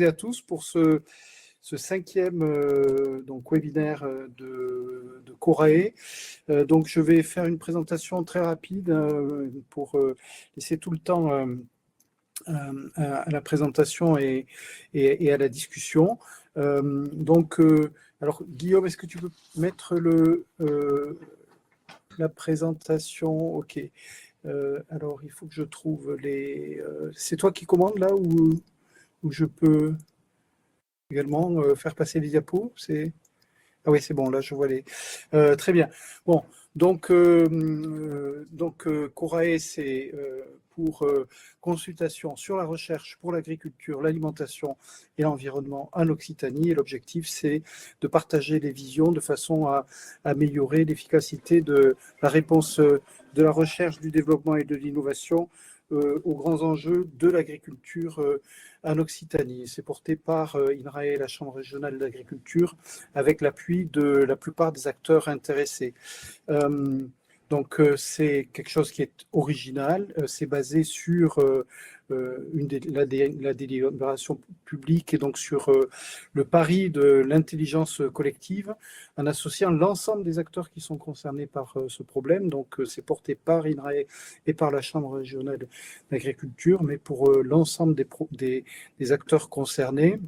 À tous pour ce cinquième webinaire de Corae. Donc, je vais faire une présentation très rapide pour laisser tout le temps à la présentation et à la discussion. Alors, Guillaume, est-ce que tu peux mettre la présentation? OK. Alors, il faut que je trouve les... c'est toi qui commandes là ou je peux également faire passer les diapos? Ah oui, c'est bon, là je vois les... très bien. Bon, donc Corae, c'est pour consultation sur la recherche pour l'agriculture, l'alimentation et l'environnement en Occitanie. Et l'objectif, c'est de partager les visions de façon à améliorer l'efficacité de la réponse de la recherche, du développement et de l'innovation aux grands enjeux de l'agriculture en Occitanie. C'est porté par INRAE, la Chambre régionale d'agriculture, avec l'appui de la plupart des acteurs intéressés. C'est quelque chose qui est original, c'est basé sur la délibération publique et donc sur le pari de l'intelligence collective en associant l'ensemble des acteurs qui sont concernés par ce problème. Donc c'est porté par INRAE et par la Chambre régionale d'agriculture, mais pour l'ensemble des acteurs concernés.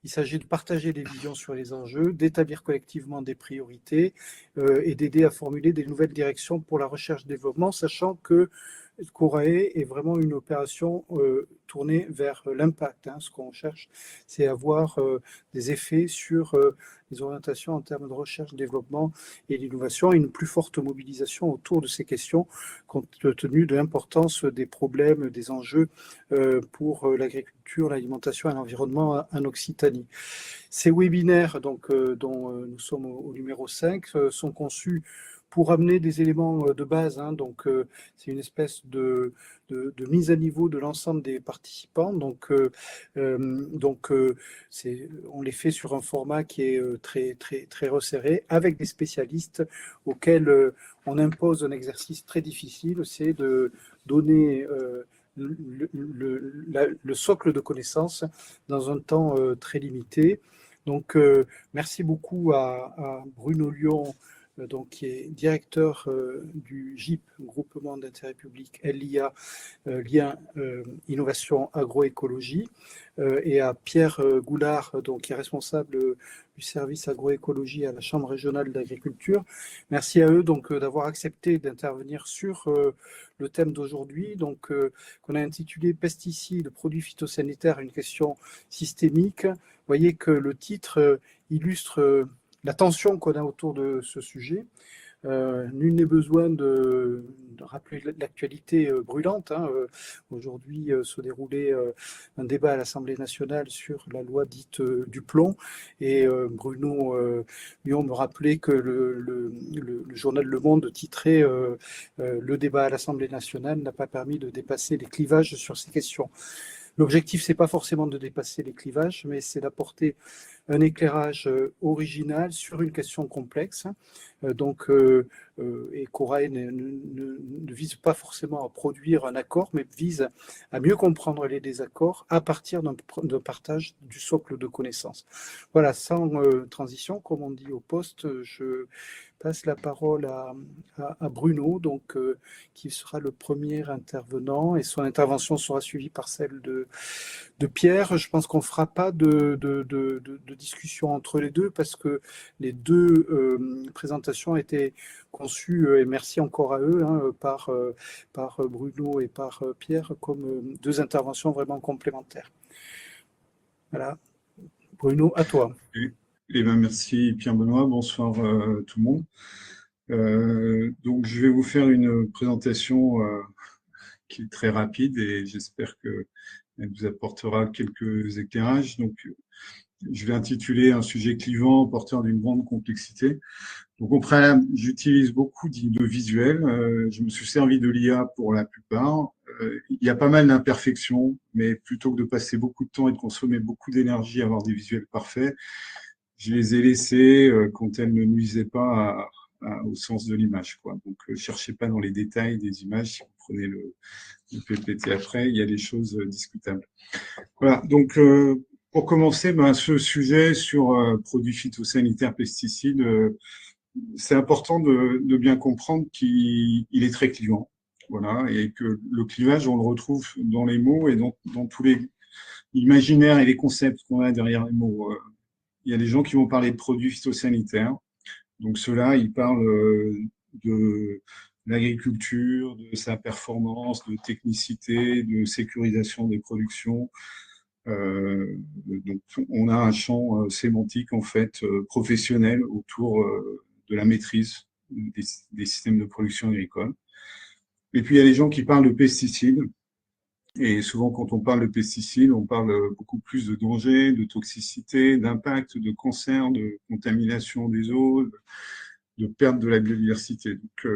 Il s'agit de partager des visions sur les enjeux, d'établir collectivement des priorités et d'aider à formuler des nouvelles directions pour la recherche-développement, sachant que Corae est vraiment une opération tournée vers l'impact. Ce qu'on cherche, c'est avoir des effets sur les orientations en termes de recherche, développement et d'innovation, et une plus forte mobilisation autour de ces questions, compte tenu de l'importance des problèmes, des enjeux pour l'agriculture, l'alimentation et l'environnement en Occitanie. Ces webinaires dont nous sommes au numéro 5 sont conçus pour amener des éléments de base. C'est une espèce de mise à niveau de l'ensemble des participants. On les fait sur un format qui est très resserré, avec des spécialistes auxquels on impose un exercice très difficile, c'est de donner le socle de connaissances dans un temps très limité. Donc, merci beaucoup à Bruno Lyon, qui est directeur du GIP, Groupement d'intérêt public LIA, Lien Innovation Agroécologie, et à Pierre Goulard, qui est responsable du service agroécologie à la Chambre régionale d'agriculture. Merci à eux d'avoir accepté d'intervenir sur le thème d'aujourd'hui, qu'on a intitulé Pesticides, produits phytosanitaires, une question systémique. Vous voyez que le titre illustre la tension qu'on a autour de ce sujet. Nul n'est besoin de rappeler l'actualité brûlante. Aujourd'hui se déroulait un débat à l'Assemblée nationale sur la loi dite du plomb, et Bruno Lyon me rappelait que le journal Le Monde titrait le débat à l'Assemblée nationale n'a pas permis de dépasser les clivages sur ces questions. L'objectif, c'est pas forcément de dépasser les clivages, mais c'est d'apporter un éclairage original sur une question complexe. Et Corae ne vise pas forcément à produire un accord, mais vise à mieux comprendre les désaccords à partir d'un partage du socle de connaissances. Voilà, sans transition, comme on dit au poste, je passe la parole à Bruno, qui sera le premier intervenant, et son intervention sera suivie par celle de Pierre. Je pense qu'on ne fera pas de discussion entre les deux, parce que les deux présentations étaient conçues, et merci encore à eux, par Bruno et par Pierre, comme deux interventions vraiment complémentaires. Voilà. Bruno, à toi. Eh bien, merci Pierre-Benoît, bonsoir tout le monde. Donc je vais vous faire une présentation qui est très rapide, et j'espère qu'elle vous apportera quelques éclairages. Donc je vais intituler un sujet clivant, porteur d'une grande complexité. Donc au préalable, j'utilise beaucoup de visuels. Je me suis servi de l'IA pour la plupart. Il y a pas mal d'imperfections, mais plutôt que de passer beaucoup de temps et de consommer beaucoup d'énergie à avoir des visuels parfaits, je les ai laissés quand elles ne nuisaient pas au sens de l'image, quoi. Donc, cherchez pas dans les détails des images. Si vous prenez le PPT après, il y a des choses discutables. Voilà. Donc, pour commencer, ce sujet sur produits phytosanitaires, pesticides, c'est important de bien comprendre qu'il est très clivant. Voilà. Et que le clivage, on le retrouve dans les mots et dans tous les imaginaires et les concepts qu'on a derrière les mots. Il y a des gens qui vont parler de produits phytosanitaires. Donc ceux-là, ils parlent de l'agriculture, de sa performance, de technicité, de sécurisation des productions. Donc on a un champ sémantique en fait professionnel autour de la maîtrise des systèmes de production agricole. Et puis il y a les gens qui parlent de pesticides. Et souvent, quand on parle de pesticides, on parle beaucoup plus de dangers, de toxicité, d'impact, de cancer, de contamination des eaux, de perte de la biodiversité. Donc,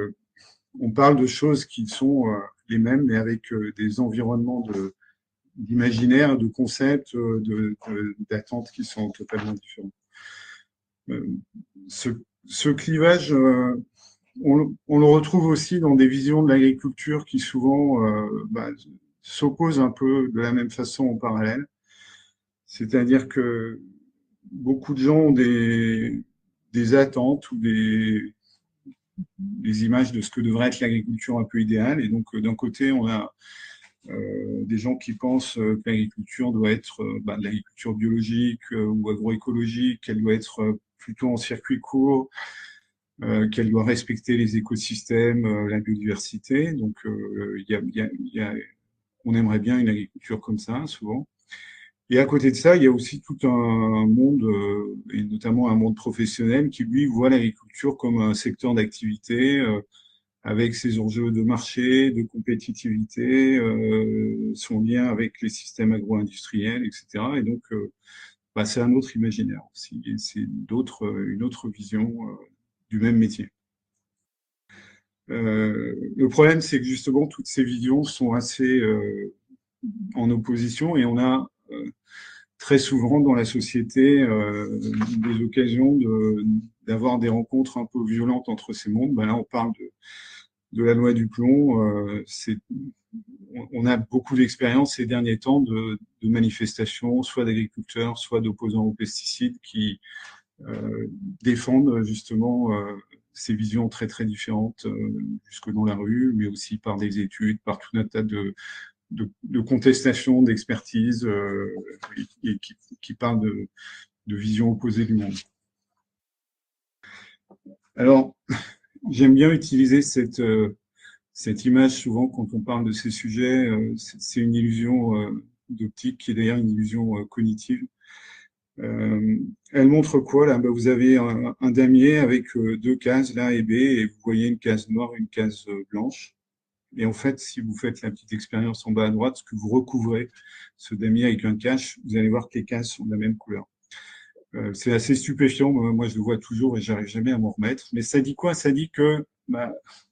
on parle de choses qui sont les mêmes, mais avec des environnements d'imaginaire, de concepts, d'attentes qui sont totalement différents. Ce clivage, on le retrouve aussi dans des visions de l'agriculture qui souvent s'opposent un peu de la même façon en parallèle. C'est-à-dire que beaucoup de gens ont des attentes ou des images de ce que devrait être l'agriculture un peu idéale. Et donc, d'un côté, on a des gens qui pensent que l'agriculture doit être de l'agriculture biologique ou agroécologique, qu'elle doit être plutôt en circuit court, qu'elle doit respecter les écosystèmes, la biodiversité. Donc, on aimerait bien une agriculture comme ça, souvent. Et à côté de ça, il y a aussi tout un monde, et notamment un monde professionnel, qui lui voit l'agriculture comme un secteur d'activité avec ses enjeux de marché, de compétitivité, son lien avec les systèmes agro-industriels, etc. Et donc, c'est un autre imaginaire aussi, et c'est une autre vision du même métier. Le problème, c'est que justement, toutes ces visions sont assez en opposition, et on a très souvent dans la société des occasions d'avoir des rencontres un peu violentes entre ces mondes. Là, on parle de la loi du plomb. On a beaucoup d'expériences ces derniers temps de manifestations, soit d'agriculteurs, soit d'opposants aux pesticides, qui défendent justement ces visions très très différentes jusque dans la rue, mais aussi par des études, par tout un tas de contestation, d'expertise, et qui parle de vision opposée du monde. Alors, j'aime bien utiliser cette image souvent quand on parle de ces sujets. C'est une illusion d'optique qui est d'ailleurs une illusion cognitive. Elle montre quoi là? Vous avez un damier avec deux cases, là et B, et vous voyez une case noire, une case blanche. Et en fait, si vous faites la petite expérience en bas à droite, ce que vous recouvrez ce damier avec un cache, vous allez voir que les cases sont de la même couleur. C'est assez stupéfiant. Moi, je le vois toujours et j'arrive jamais à m'en remettre. Mais ça dit quoi? Ça dit que,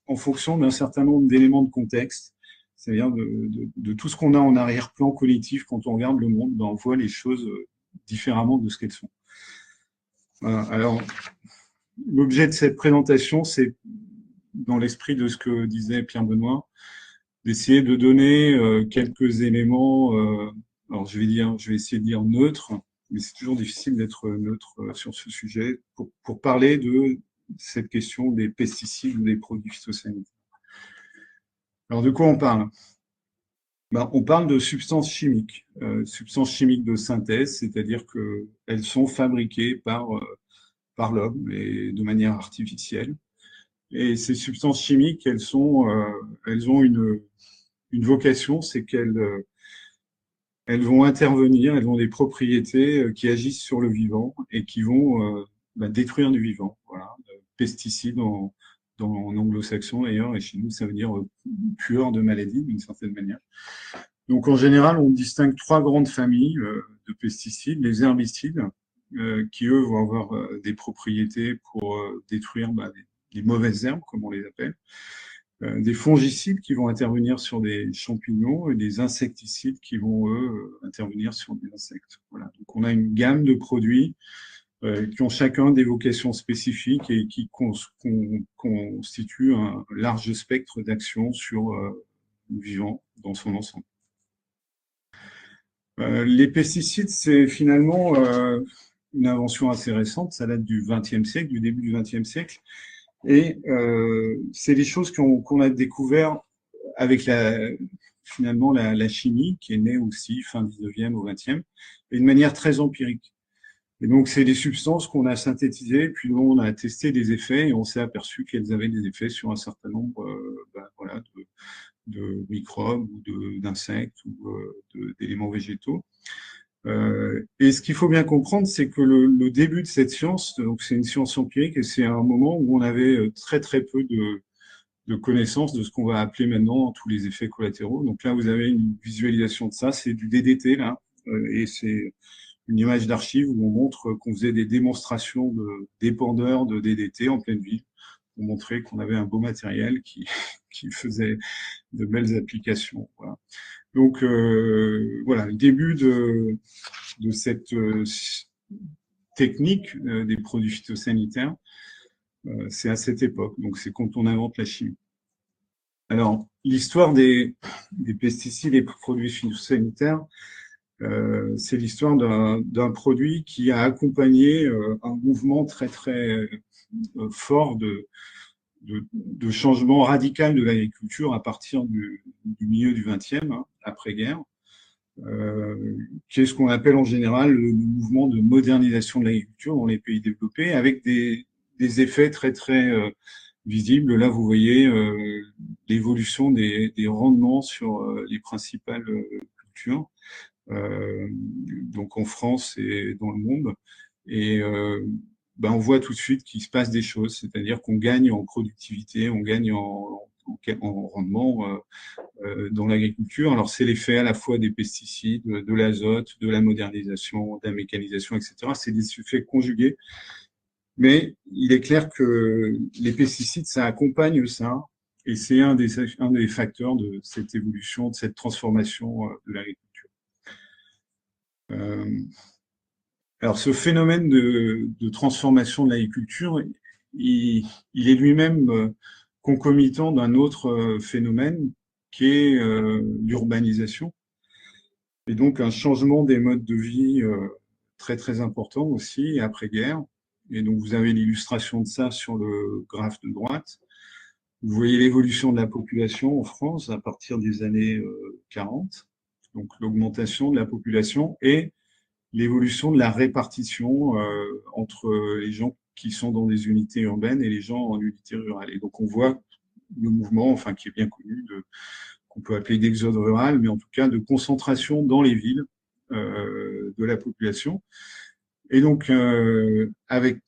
en fonction d'un certain nombre d'éléments de contexte, c'est-à-dire de tout ce qu'on a en arrière-plan cognitif quand on regarde le monde, on voit les choses différemment de ce qu'elles sont. Voilà. Alors, l'objet de cette présentation, c'est dans l'esprit de ce que disait Pierre Benoît, d'essayer de donner quelques éléments, alors je vais essayer de dire neutres, mais c'est toujours difficile d'être neutre sur ce sujet, pour parler de cette question des pesticides ou des produits phytosanitaires. Alors de quoi on parle? On parle de substances chimiques de synthèse, c'est-à-dire qu'elles sont fabriquées par l'homme et de manière artificielle. Et ces substances chimiques, elles ont une vocation, c'est qu'elles vont intervenir, elles ont des propriétés qui agissent sur le vivant et qui vont détruire du vivant. Voilà. Pesticides en anglo-saxon d'ailleurs, et chez nous ça veut dire tueur de maladies d'une certaine manière. Donc en général, on distingue trois grandes familles de pesticides: les herbicides, qui eux vont avoir des propriétés pour détruire des mauvaises herbes, comme on les appelle. Des fongicides qui vont intervenir sur des champignons et des insecticides qui vont, eux, intervenir sur des insectes. Voilà. Donc, on a une gamme de produits qui ont chacun des vocations spécifiques et qui constituent un large spectre d'action sur le vivant dans son ensemble. Les pesticides, c'est finalement une invention assez récente, ça date du XXe siècle, du début du XXe siècle, et c'est des choses qu'on a découvert avec finalement la chimie, qui est née aussi fin 19e au 20e, et de manière très empirique. Et donc, c'est des substances qu'on a synthétisées, puis on a testé des effets, et on s'est aperçu qu'elles avaient des effets sur un certain nombre voilà, de microbes ou d'insectes ou d'éléments végétaux. Et ce qu'il faut bien comprendre, c'est que le début de cette science, donc c'est une science empirique, et c'est un moment où on avait très très peu de connaissances de ce qu'on va appeler maintenant tous les effets collatéraux. Donc là, vous avez une visualisation de ça, c'est du DDT là, et c'est une image d'archive où on montre qu'on faisait des démonstrations d'épandeurs de DDT en pleine ville pour montrer qu'on avait un beau matériel qui faisait de belles applications. Voilà. Donc voilà, le début de cette technique des produits phytosanitaires, c'est à cette époque. Donc c'est quand on invente la chimie. Alors, l'histoire des pesticides et produits phytosanitaires, c'est l'histoire d'un produit qui a accompagné un mouvement très très fort de changement radical de l'agriculture à partir du milieu du XXe, hein, après-guerre, qui est ce qu'on appelle en général le mouvement de modernisation de l'agriculture dans les pays développés, avec des effets très très visibles. Là, vous voyez l'évolution des rendements sur les principales cultures, donc en France et dans le monde. Et on voit tout de suite qu'il se passe des choses, c'est-à-dire qu'on gagne en productivité, on gagne en rendement dans l'agriculture. Alors c'est l'effet à la fois des pesticides, de l'azote, de la modernisation, de la mécanisation, etc. C'est des effets conjugués. Mais il est clair que les pesticides, ça accompagne ça, et c'est un des facteurs de cette évolution, de cette transformation de l'agriculture. Alors ce phénomène de transformation de l'agriculture, il est lui-même concomitant d'un autre phénomène qui est l'urbanisation, et donc un changement des modes de vie très très important aussi après-guerre. Et donc vous avez l'illustration de ça sur le graphe de droite. Vous voyez l'évolution de la population en France à partir des années 40, donc l'augmentation de la population et l'évolution de la répartition entre les gens qui sont dans des unités urbaines et les gens en unités rurales. Et donc on voit le mouvement, enfin qui est bien connu, qu'on peut appeler d'exode rural, mais en tout cas de concentration dans les villes de la population. Et donc avec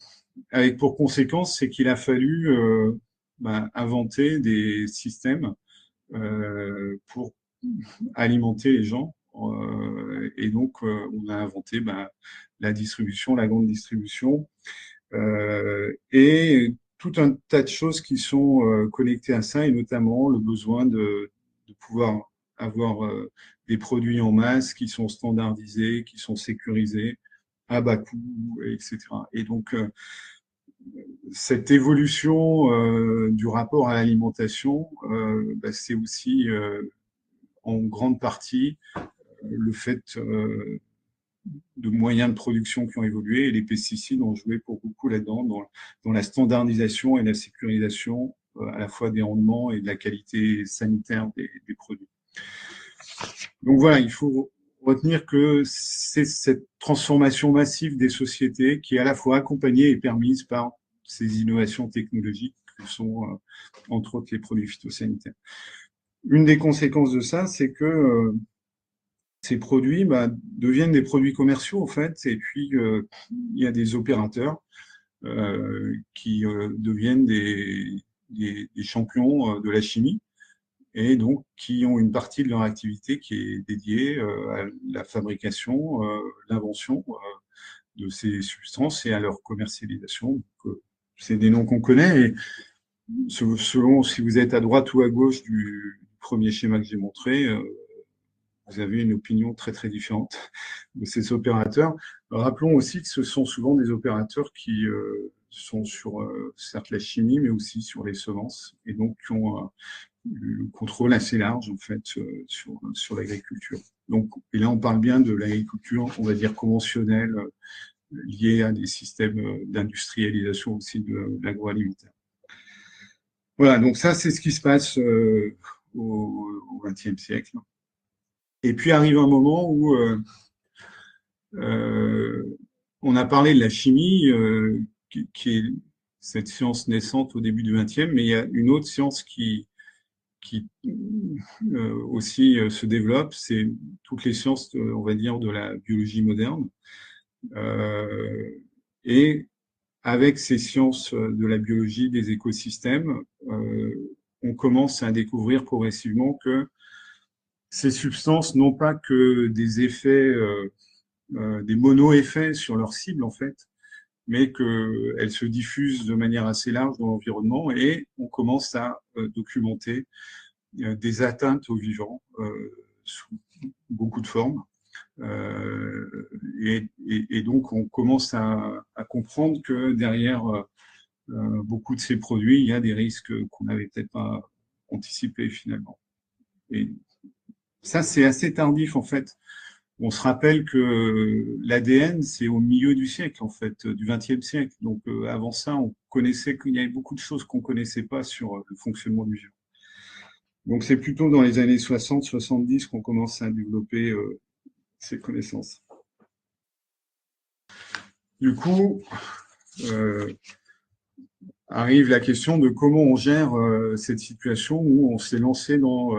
pour conséquence, c'est qu'il a fallu inventer des systèmes pour alimenter les gens. Et donc, on a inventé la distribution, la grande distribution, et tout un tas de choses qui sont connectées à ça, et notamment le besoin de pouvoir avoir des produits en masse qui sont standardisés, qui sont sécurisés, à bas coût, etc. Et donc, cette évolution du rapport à l'alimentation, c'est aussi en grande partie le fait de moyens de production qui ont évolué, et les pesticides ont joué pour beaucoup là-dedans, dans la standardisation et la sécurisation à la fois des rendements et de la qualité sanitaire des produits. Donc voilà, il faut retenir que c'est cette transformation massive des sociétés qui est à la fois accompagnée et permise par ces innovations technologiques que sont entre autres les produits phytosanitaires. Une des conséquences de ça, c'est que ces produits deviennent des produits commerciaux en fait, et puis il y a des opérateurs qui deviennent des champions de la chimie, et donc qui ont une partie de leur activité qui est dédiée à la fabrication, l'invention de ces substances et à leur commercialisation. C'est des noms qu'on connaît, et selon si vous êtes à droite ou à gauche du premier schéma que j'ai montré, vous avez une opinion très très différente de ces opérateurs. Rappelons aussi que ce sont souvent des opérateurs qui sont sur certes la chimie, mais aussi sur les semences, et donc qui ont le contrôle assez large en fait sur l'agriculture. Donc, et là on parle bien de l'agriculture, on va dire conventionnelle, liée à des systèmes d'industrialisation aussi de l'agroalimentaire. Voilà, donc ça c'est ce qui se passe au XXe siècle. Et puis arrive un moment où on a parlé de la chimie, qui est cette science naissante au début du XXe, mais il y a une autre science qui aussi se développe, c'est toutes les sciences, on va dire, de la biologie moderne. Et avec ces sciences de la biologie des écosystèmes, on commence à découvrir progressivement que ces substances n'ont pas que des effets, des mono-effets sur leur cible en fait, mais qu'elles se diffusent de manière assez large dans l'environnement et on commence à documenter des atteintes aux vivants sous beaucoup de formes. Et donc, on commence à comprendre que derrière beaucoup de ces produits, il y a des risques qu'on n'avait peut-être pas anticipés finalement. Et ça, c'est assez tardif en fait. On se rappelle que l'ADN, c'est au milieu du siècle, en fait, du XXe siècle. Donc, avant ça, on connaissait qu'il y avait beaucoup de choses qu'on connaissait pas sur le fonctionnement du vivant. Donc, c'est plutôt dans les années 60-70 qu'on commence à développer ces connaissances. Du coup, arrive la question de comment on gère cette situation où on s'est lancé dans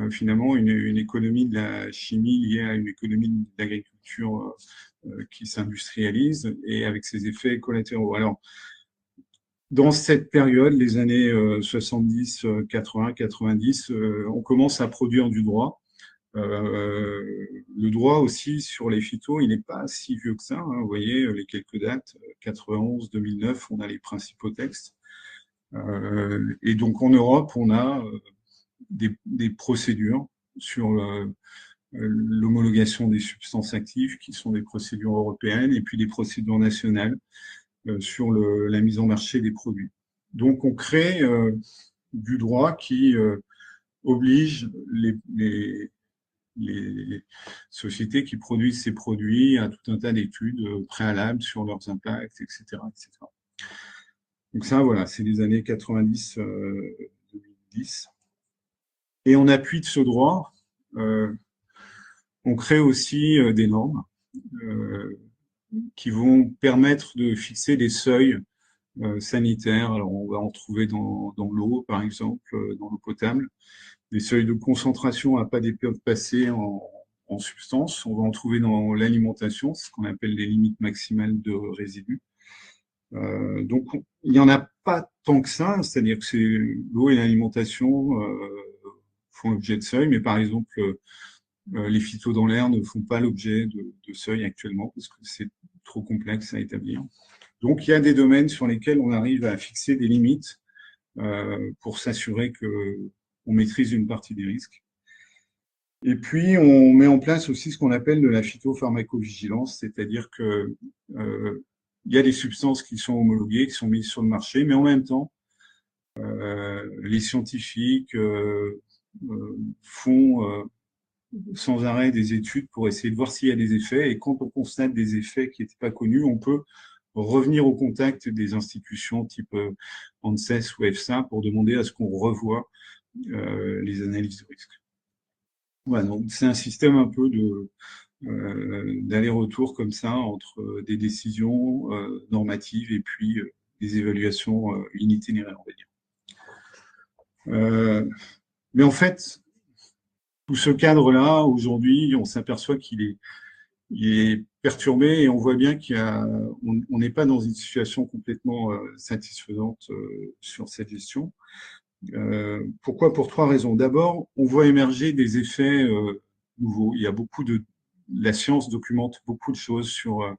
finalement une économie de la chimie liée à une économie de l'agriculture qui s'industrialise et avec ses effets collatéraux. Alors, dans cette période, les années 70, 80, 90, on commence à produire du droit. Le droit aussi sur les phytos, il n'est pas si vieux que ça. Hein. Vous voyez les quelques dates, 91, 2009, on a les principaux textes. Et donc en Europe, on a des procédures sur l'homologation des substances actives, qui sont des procédures européennes, et puis des procédures nationales sur la mise en marché des produits. Donc on crée du droit qui oblige les sociétés qui produisent ces produits à tout un tas d'études préalables sur leurs impacts, etc., etc. Donc ça, voilà, c'est les années 90-2010. Et en appui de ce droit, on crée aussi des normes qui vont permettre de fixer des seuils sanitaires. Alors, on va en trouver dans l'eau, par exemple, dans l'eau potable, des seuils de concentration à pas dépasser en substance. On va en trouver dans l'alimentation, c'est ce qu'on appelle les limites maximales de résidus. Donc, il n'y en a pas tant que ça, c'est-à-dire que l'eau et l'alimentation font l'objet de seuils, mais par exemple, les phytos dans l'air ne font pas l'objet de seuils actuellement parce que c'est trop complexe à établir. Donc, il y a des domaines sur lesquels on arrive à fixer des limites pour s'assurer qu'on maîtrise une partie des risques. Et puis, on met en place aussi ce qu'on appelle de la phytopharmacovigilance, c'est-à-dire que il y a des substances qui sont homologuées, qui sont mises sur le marché, mais en même temps, les scientifiques font sans arrêt des études pour essayer de voir s'il y a des effets. Et quand on constate des effets qui n'étaient pas connus, on peut revenir au contact des institutions type ANSES ou EFSA pour demander à ce qu'on revoie les analyses de risque. Voilà, donc c'est un système un peu d'aller-retour comme ça entre des décisions normatives et puis des évaluations in itinérale, on va dire. Mais en fait, tout ce cadre-là, aujourd'hui, on s'aperçoit qu'il est perturbé et on voit bien on n'est pas dans une situation complètement satisfaisante sur cette gestion. Pourquoi? Pour trois raisons. D'abord, on voit émerger des effets nouveaux. Il y a la science documente beaucoup de choses sur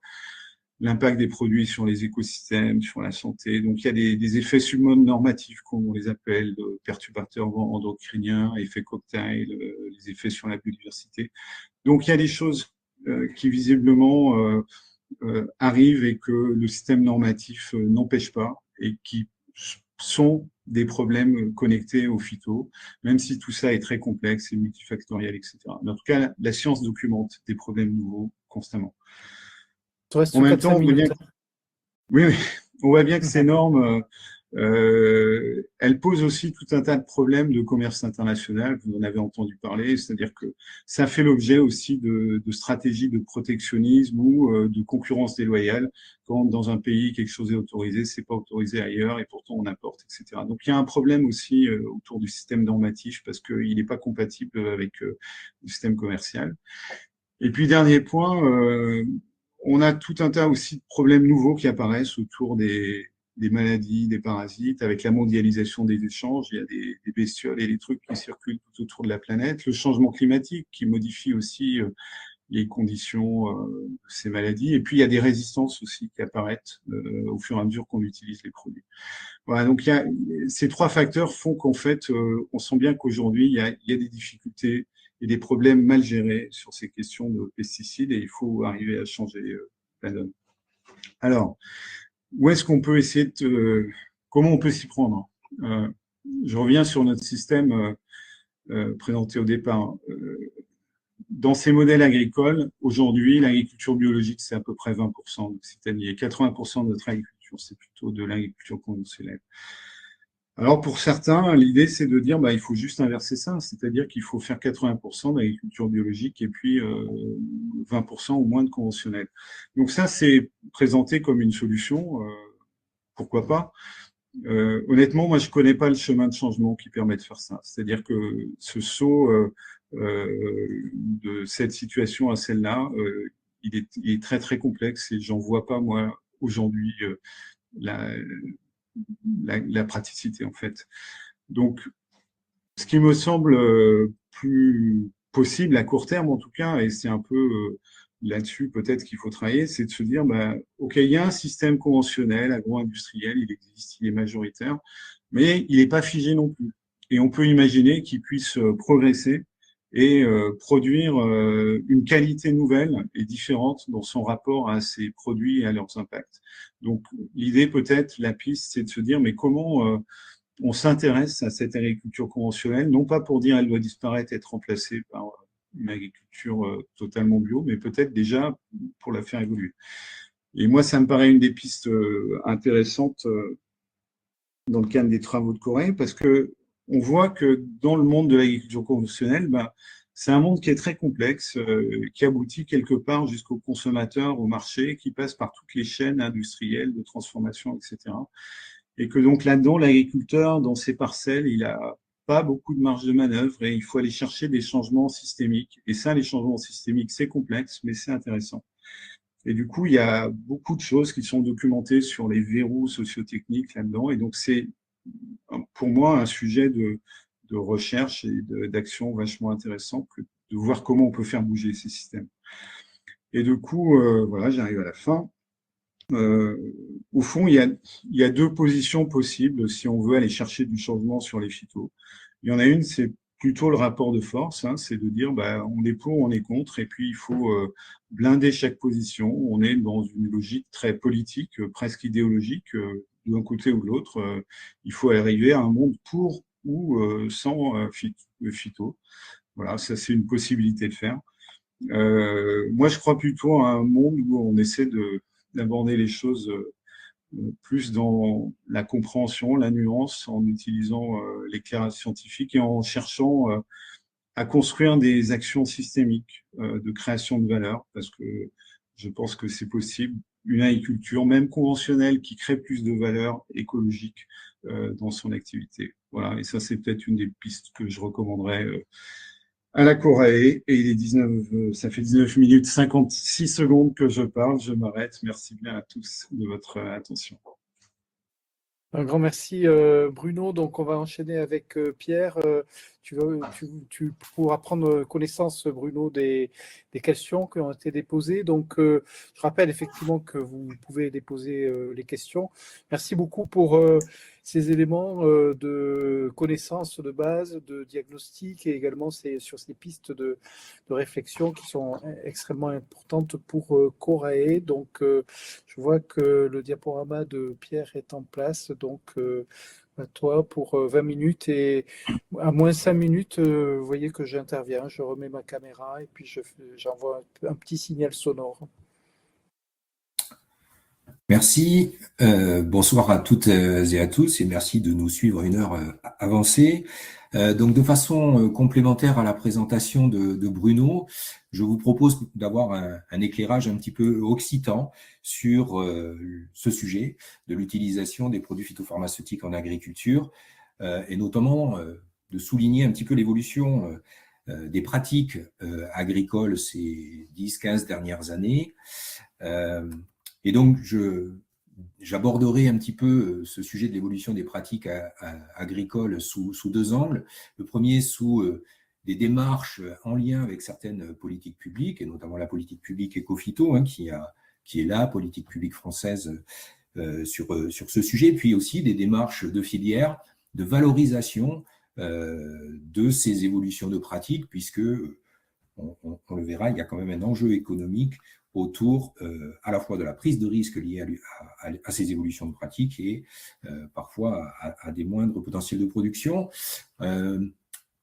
l'impact des produits sur les écosystèmes, sur la santé. Donc, il y a des effets subnormatifs, comme on les appelle, de perturbateurs endocriniens, effets cocktail, les effets sur la biodiversité. Donc, il y a des choses qui visiblement arrivent et que le système normatif n'empêche pas et qui sont des problèmes connectés au phyto, même si tout ça est très complexe et multifactoriel, etc. Mais en tout cas, la science documente des problèmes nouveaux constamment. Il reste En que même 4-5 temps, on voit bien minutes. que, oui, oui, on voit bien que ces normes, elles posent aussi tout un tas de problèmes de commerce international, vous en avez entendu parler, c'est-à-dire que ça fait l'objet aussi de stratégies de protectionnisme ou de concurrence déloyale. Quand dans un pays quelque chose est autorisé, c'est pas autorisé ailleurs et pourtant on importe, etc. Donc il y a un problème aussi autour du système normatif parce qu'il n'est pas compatible avec le système commercial. Et puis dernier point, on a tout un tas aussi de problèmes nouveaux qui apparaissent autour des maladies, des parasites, avec la mondialisation des échanges. Il y a des bestioles et des trucs qui circulent tout autour de la planète. Le changement climatique qui modifie aussi les conditions de ces maladies. Et puis, il y a des résistances aussi qui apparaissent au fur et à mesure qu'on utilise les produits. Voilà, donc ces trois facteurs font qu'en fait, on sent bien qu'aujourd'hui, il y a des difficultés et des problèmes mal gérés sur ces questions de pesticides et il faut arriver à changer la donne. Alors, où est-ce qu'on peut essayer comment on peut s'y prendre? Euh, je reviens sur notre système présenté au départ. Dans ces modèles agricoles, aujourd'hui, l'agriculture biologique, c'est à peu près 20% d'Occitanie et 80% de notre agriculture, c'est plutôt de l'agriculture conventionnelle. Alors pour certains, l'idée c'est de dire il faut juste inverser ça, c'est-à-dire qu'il faut faire 80% d'agriculture biologique et puis 20% ou moins de conventionnel. Donc ça c'est présenté comme une solution, pourquoi pas. Honnêtement, moi je connais pas le chemin de changement qui permet de faire ça. C'est-à-dire que ce saut de cette situation à celle-là, il est très très complexe et j'en vois pas moi aujourd'hui la, la praticité en fait. Donc, ce qui me semble plus possible à court terme en tout cas, et c'est un peu là-dessus peut-être qu'il faut travailler, c'est de se dire, OK, il y a un système conventionnel, agro-industriel, il existe, il est majoritaire, mais il n'est pas figé non plus. Et on peut imaginer qu'il puisse progresser et produire une qualité nouvelle et différente dans son rapport à ses produits et à leurs impacts. Donc, l'idée peut-être, la piste, c'est de se dire, mais comment on s'intéresse à cette agriculture conventionnelle, non pas pour dire elle doit disparaître, être remplacée par une agriculture totalement bio, mais peut-être déjà pour la faire évoluer. Et moi, ça me paraît une des pistes intéressantes dans le cadre des travaux de Corée, parce que on voit que dans le monde de l'agriculture conventionnelle, c'est un monde qui est très complexe, qui aboutit quelque part jusqu'au consommateur, au marché, qui passe par toutes les chaînes industrielles de transformation, etc. Et que donc là-dedans, l'agriculteur, dans ses parcelles, il a pas beaucoup de marge de manœuvre et il faut aller chercher des changements systémiques. Et ça, les changements systémiques, c'est complexe, mais c'est intéressant. Et du coup, il y a beaucoup de choses qui sont documentées sur les verrous sociotechniques là-dedans. Et donc, c'est pour moi un sujet de recherche et d'action vachement intéressant que de voir comment on peut faire bouger ces systèmes. Et du coup, voilà, j'arrive à la fin. Au fond, il y a deux positions possibles si on veut aller chercher du changement sur les phytos. Il y en a une, c'est plutôt le rapport de force, hein, c'est de dire on est pour, on est contre, et puis il faut blinder chaque position. On est dans une logique très politique, presque idéologique, d'un côté ou de l'autre. Il faut arriver à un monde pour ou sans phyto. Voilà, ça c'est une possibilité de faire. Moi, je crois plutôt à un monde où on essaie d'aborder les choses plus dans la compréhension, la nuance, en utilisant l'éclairage scientifique et en cherchant à construire des actions systémiques de création de valeur, parce que je pense que c'est possible. Une agriculture, même conventionnelle, qui crée plus de valeur écologique dans son activité. Voilà, et ça, c'est peut-être une des pistes que je recommanderais à la Corée. Et il est 19, ça fait 19 minutes 56 secondes que je parle. Je m'arrête. Merci bien à tous de votre attention. Un grand merci Bruno. Donc on va enchaîner avec Pierre. tu pourras prendre connaissance, Bruno, des questions qui ont été déposées. Donc, je rappelle effectivement que vous pouvez déposer les questions. Merci beaucoup pour ces éléments de connaissance de base, de diagnostic et également sur ces pistes de réflexion qui sont extrêmement importantes pour Corae. Donc, je vois que le diaporama de Pierre est en place. Donc, à toi pour 20 minutes et à moins 5 minutes, vous voyez que j'interviens, je remets ma caméra et puis j'envoie un petit signal sonore. Merci. Bonsoir à toutes et à tous et merci de nous suivre une heure avancée. Donc, de façon complémentaire à la présentation de Bruno, je vous propose d'avoir un éclairage un petit peu occitan sur ce sujet de l'utilisation des produits phytopharmaceutiques en agriculture et notamment de souligner un petit peu l'évolution des pratiques agricoles ces 10-15 dernières années. Et donc, j'aborderai un petit peu ce sujet de l'évolution des pratiques agricoles sous deux angles. Le premier, sous des démarches en lien avec certaines politiques publiques, et notamment la politique publique éco-phyto, qui est la politique publique française sur ce sujet, puis aussi des démarches de filière, de valorisation de ces évolutions de pratiques, puisque, on le verra, il y a quand même un enjeu économique autour à la fois de la prise de risque liée à ces évolutions de pratiques et parfois à des moindres potentiels de production.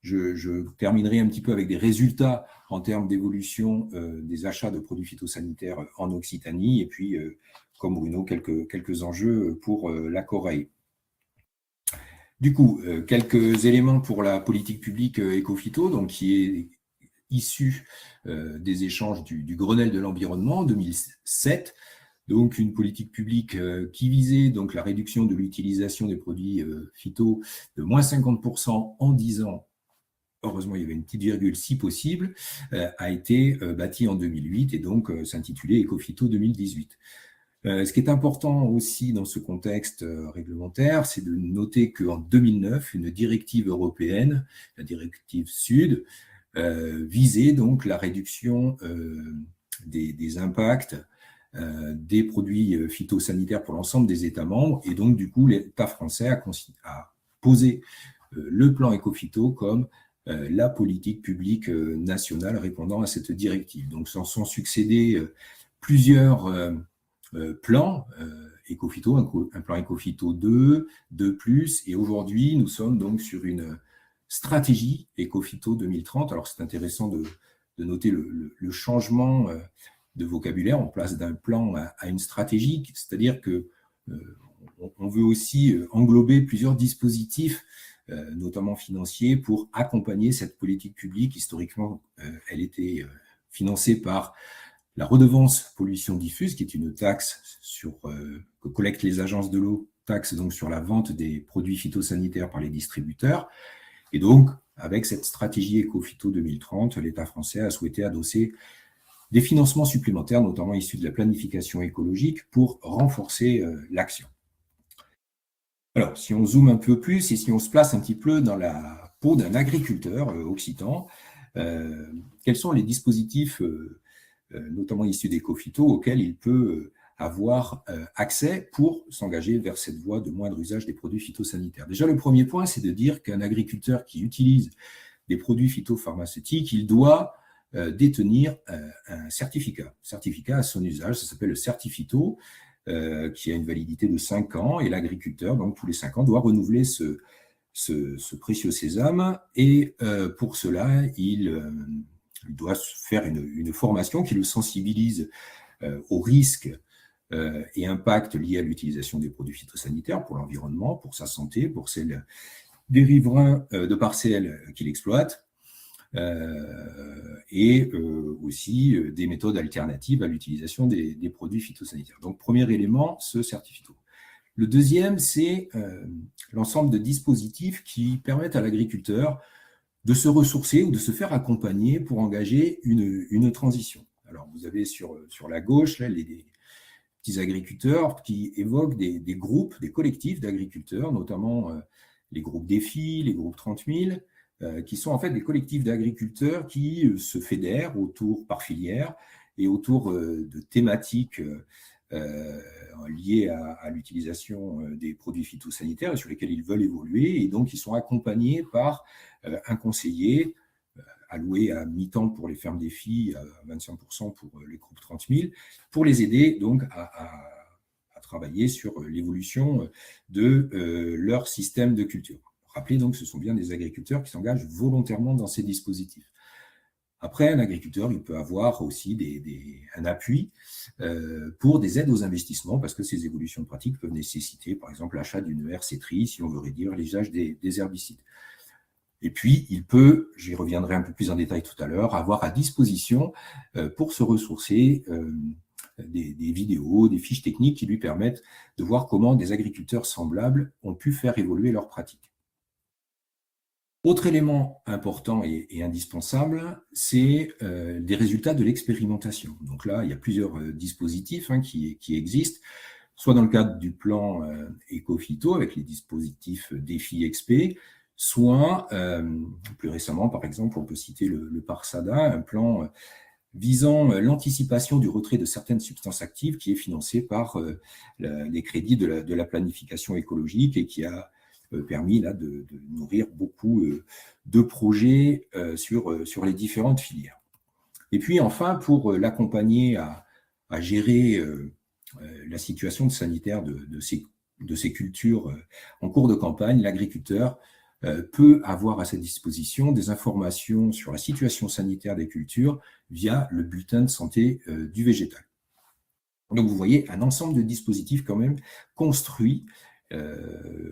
Je terminerai un petit peu avec des résultats en termes d'évolution des achats de produits phytosanitaires en Occitanie et puis, comme Bruno, quelques enjeux pour la Corée. Du coup, quelques éléments pour la politique publique éco-phyto, donc qui est issu des échanges du Grenelle de l'environnement en 2007, donc une politique publique qui visait donc la réduction de l'utilisation des produits phyto de moins 50% en 10 ans. Heureusement, il y avait une petite virgule si possible, a été bâtie en 2008 et donc s'intitulait Éco-Phyto 2018. Ce qui est important aussi dans ce contexte réglementaire, c'est de noter qu'en 2009, une directive européenne, la directive Sud, visait donc la réduction des impacts des produits phytosanitaires pour l'ensemble des États membres. Et donc, du coup, l'État français a posé le plan éco-phyto comme la politique publique nationale répondant à cette directive. Donc, s'en sont succédés plusieurs plans éco-phyto, un plan éco-phyto 2, 2+, et aujourd'hui, nous sommes donc sur une stratégie éco-phyto 2030. Alors, c'est intéressant de noter le changement de vocabulaire en place d'un plan à une stratégie, c'est-à-dire que on veut aussi englober plusieurs dispositifs, notamment financiers, pour accompagner cette politique publique. Historiquement, elle était financée par la redevance pollution diffuse, qui est une taxe que collectent les agences de l'eau, taxe donc sur la vente des produits phytosanitaires par les distributeurs. Et donc, avec cette stratégie Éco-Phyto 2030, l'État français a souhaité adosser des financements supplémentaires, notamment issus de la planification écologique, pour renforcer l'action. Alors, si on zoome un peu plus et si on se place un petit peu dans la peau d'un agriculteur occitan, quels sont les dispositifs notamment issus d'Éco-Phyto, auxquels il peut avoir accès pour s'engager vers cette voie de moindre usage des produits phytosanitaires. Déjà, le premier point, c'est de dire qu'un agriculteur qui utilise des produits phytopharmaceutiques, il doit détenir un certificat à son usage. Ça s'appelle le Certiphyto, qui a une validité de 5 ans, et l'agriculteur, donc tous les 5 ans, doit renouveler ce précieux sésame, et pour cela, il doit faire une formation qui le sensibilise aux risques et impacts liés à l'utilisation des produits phytosanitaires pour l'environnement, pour sa santé, pour celle des riverains de parcelles qu'il exploite, et aussi des méthodes alternatives à l'utilisation des produits phytosanitaires. Donc, premier élément, ce certificat. Le deuxième, c'est l'ensemble de dispositifs qui permettent à l'agriculteur de se ressourcer ou de se faire accompagner pour engager une transition. Alors, vous avez sur la gauche là, les petits agriculteurs qui évoquent des groupes, des collectifs d'agriculteurs, notamment les groupes défis, les groupes 30 000, qui sont en fait des collectifs d'agriculteurs qui se fédèrent par filière et autour de thématiques liées à l'utilisation des produits phytosanitaires et sur lesquels ils veulent évoluer. Et donc, ils sont accompagnés par un conseiller alloué à mi-temps pour les fermes des filles, à 25% pour les groupes 30 000, pour les aider donc à travailler sur l'évolution de leur système de culture. Rappelez donc, ce sont bien des agriculteurs qui s'engagent volontairement dans ces dispositifs. Après, un agriculteur, il peut avoir aussi un appui pour des aides aux investissements, parce que ces évolutions pratiques peuvent nécessiter, par exemple, l'achat d'une herséterie, si on veut réduire l'usage des herbicides. Et puis, il peut, j'y reviendrai un peu plus en détail tout à l'heure, avoir à disposition pour se ressourcer des vidéos, des fiches techniques qui lui permettent de voir comment des agriculteurs semblables ont pu faire évoluer leurs pratiques. Autre élément important et indispensable, c'est des résultats de l'expérimentation. Donc là, il y a plusieurs dispositifs qui existent, soit dans le cadre du plan Éco-Phyto avec les dispositifs Défi XP, soit plus récemment, par exemple, on peut citer le PARSADA, un plan visant l'anticipation du retrait de certaines substances actives qui est financé par les crédits de la planification écologique et qui a permis là, de nourrir beaucoup de projets sur les différentes filières. Et puis enfin, pour l'accompagner à gérer la situation sanitaire de ces cultures en cours de campagne, l'agriculteur peut avoir à sa disposition des informations sur la situation sanitaire des cultures via le bulletin de santé du végétal. Donc vous voyez un ensemble de dispositifs quand même construits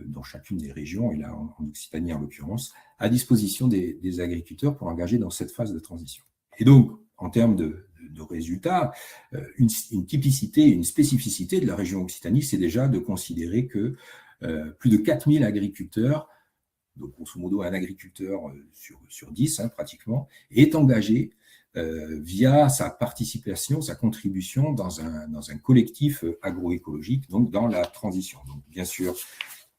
dans chacune des régions, et là en Occitanie en l'occurrence, à disposition des agriculteurs pour engager dans cette phase de transition. Et donc, en termes de résultats, une typicité, une spécificité de la région Occitanie, c'est déjà de considérer que plus de 4000 agriculteurs, donc grosso modo un agriculteur sur 10 pratiquement, est engagé via sa participation, sa contribution dans un collectif agroécologique, donc dans la transition. Donc, bien sûr,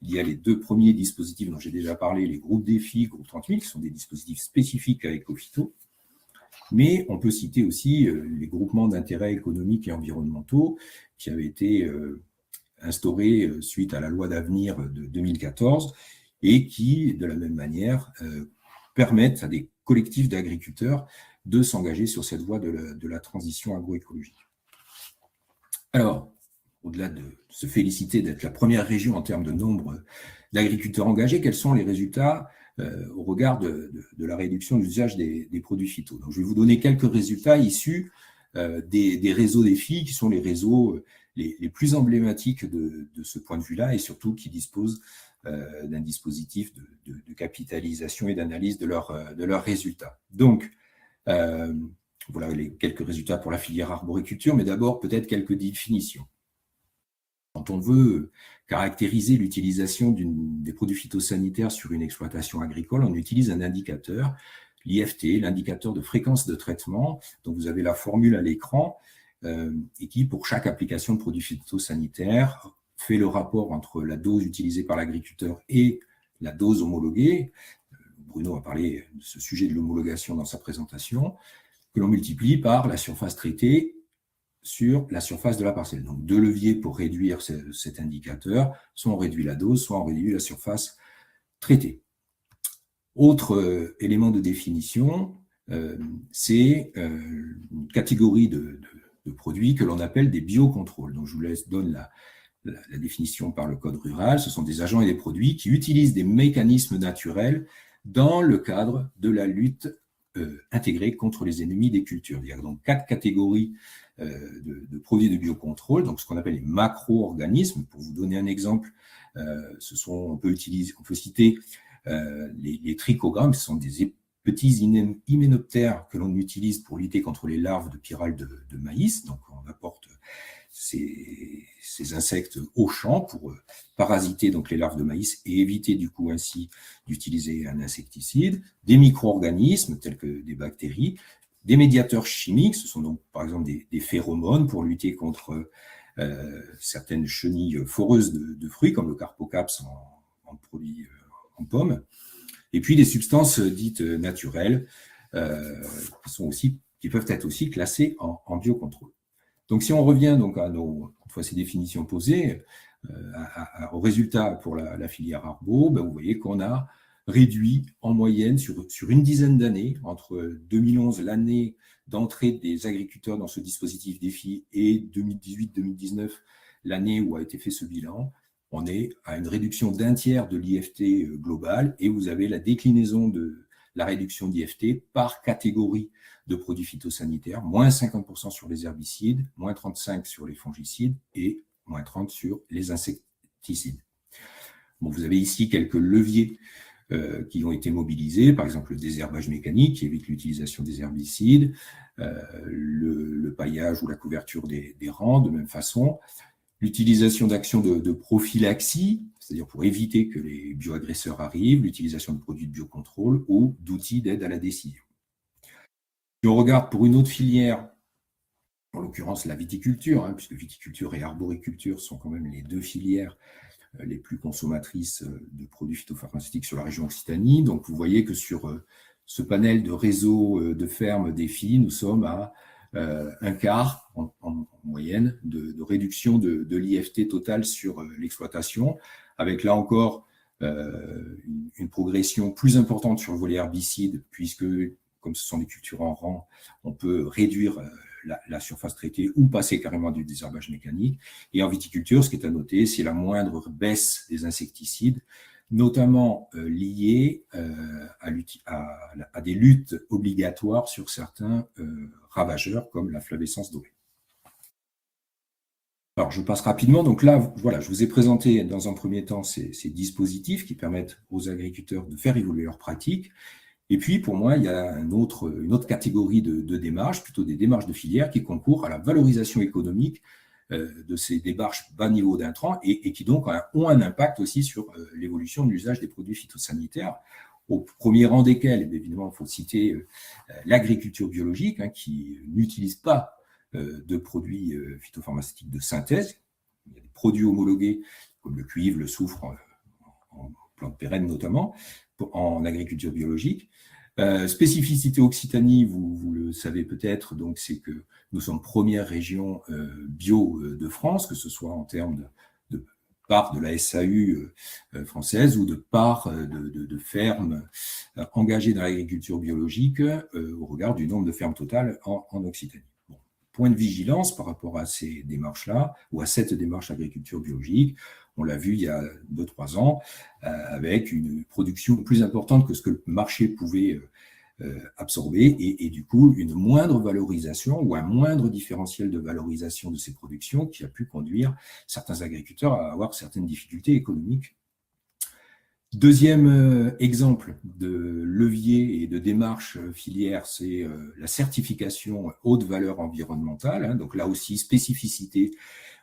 il y a les deux premiers dispositifs dont j'ai déjà parlé, les groupes défis, groupe 30 000, qui sont des dispositifs spécifiques à Éco-Phyto, mais on peut citer aussi les groupements d'intérêts économiques et environnementaux qui avaient été instaurés suite à la loi d'avenir de 2014 et qui, de la même manière, permettent à des collectifs d'agriculteurs de s'engager sur cette voie de la transition agroécologique. Alors, au-delà de se féliciter d'être la première région en termes de nombre d'agriculteurs engagés, quels sont les résultats au regard de la réduction de l'usage des produits phyto? Donc, je vais vous donner quelques résultats issus des réseaux défis, qui sont les réseaux les plus emblématiques de ce point de vue-là, et surtout qui disposent d'un dispositif de capitalisation et d'analyse de leurs résultats. Donc, voilà les quelques résultats pour la filière arboriculture, mais d'abord peut-être quelques définitions. Quand on veut caractériser l'utilisation des produits phytosanitaires sur une exploitation agricole, on utilise un indicateur, l'IFT, l'indicateur de fréquence de traitement, dont vous avez la formule à l'écran, et qui, pour chaque application de produits phytosanitaires, fait le rapport entre la dose utilisée par l'agriculteur et la dose homologuée. Bruno a parlé de ce sujet de l'homologation dans sa présentation, que l'on multiplie par la surface traitée sur la surface de la parcelle. Donc, deux leviers pour réduire cet indicateur, soit on réduit la dose, soit on réduit la surface traitée. Autre élément de définition, c'est une catégorie de produits que l'on appelle des biocontrôles. Donc, je vous donne la définition par le code rural. Ce sont des agents et des produits qui utilisent des mécanismes naturels dans le cadre de la lutte intégrée contre les ennemis des cultures. Il y a donc 4 catégories de produits de biocontrôle, donc ce qu'on appelle les macro-organismes. Pour vous donner un exemple, on peut citer les trichogrammes, ce sont des petits hyménoptères que l'on utilise pour lutter contre les larves de pyrale de maïs. Donc on apporte ces insectes au champ pour parasiter donc les larves de maïs et éviter du coup ainsi d'utiliser un insecticide, des micro-organismes tels que des bactéries, des médiateurs chimiques, ce sont donc par exemple des phéromones pour lutter contre certaines chenilles foreuses de fruits comme le Carpocaps en produit en pomme, Et puis des substances dites naturelles qui peuvent être aussi classées en biocontrôle. Donc si on revient donc à ces définitions posées, aux résultats pour la filière Arbo, vous voyez qu'on a réduit en moyenne sur une dizaine d'années, entre 2011, l'année d'entrée des agriculteurs dans ce dispositif défi, et 2018-2019, l'année où a été fait ce bilan, on est à une réduction d'un tiers de l'IFT global, et vous avez la déclinaison de la réduction d'IFT par catégorie de produits phytosanitaires, moins 50% sur les herbicides, moins 35% sur les fongicides et moins 30% sur les insecticides. Bon, vous avez ici quelques leviers qui ont été mobilisés, par exemple le désherbage mécanique qui évite l'utilisation des herbicides, le paillage ou la couverture des rangs de même façon, l'utilisation d'actions de prophylaxie, c'est-à-dire pour éviter que les bioagresseurs arrivent, l'utilisation de produits de biocontrôle ou d'outils d'aide à la décision. Si on regarde pour une autre filière, en l'occurrence la viticulture, puisque viticulture et arboriculture sont quand même les deux filières les plus consommatrices de produits phytopharmaceutiques sur la région Occitanie. Donc vous voyez que sur ce panel de réseaux de fermes défis, nous sommes à un quart en moyenne de réduction de l'IFT total sur l'exploitation, avec là encore une progression plus importante sur le volet herbicide, puisque comme ce sont des cultures en rang, on peut réduire la surface traitée ou passer carrément du désherbage mécanique. Et en viticulture, ce qui est à noter, c'est la moindre baisse des insecticides, notamment liée à des luttes obligatoires sur certains ravageurs, comme la flavescence dorée. Alors, je passe rapidement. Donc là, voilà, je vous ai présenté dans un premier temps ces dispositifs qui permettent aux agriculteurs de faire évoluer leurs pratiques. Et puis, pour moi, il y a une autre catégorie de démarches, plutôt des démarches de filière, qui concourent à la valorisation économique de ces démarches bas niveau d'intrants et qui donc ont un impact aussi sur l'évolution de l'usage des produits phytosanitaires, au premier rang desquels, évidemment, il faut citer l'agriculture biologique, qui n'utilise pas de produits phytopharmaceutiques de synthèse. Il y a des produits homologués, comme le cuivre, le soufre, en plantes pérennes notamment, en agriculture biologique. Spécificité Occitanie, vous le savez peut-être, donc c'est que nous sommes première région bio de France, que ce soit en termes de part de la SAU française ou de part de fermes engagées dans l'agriculture biologique au regard du nombre de fermes totales en Occitanie. Bon. Point de vigilance par rapport à ces démarches-là, ou à cette démarche agriculture biologique. On l'a vu il y a 2-3 ans, avec une production plus importante que ce que le marché pouvait absorber, et du coup, une moindre valorisation ou un moindre différentiel de valorisation de ces productions qui a pu conduire certains agriculteurs à avoir certaines difficultés économiques. Deuxième exemple de levier et de démarche filière, c'est la certification haute valeur environnementale. Donc là aussi, spécificité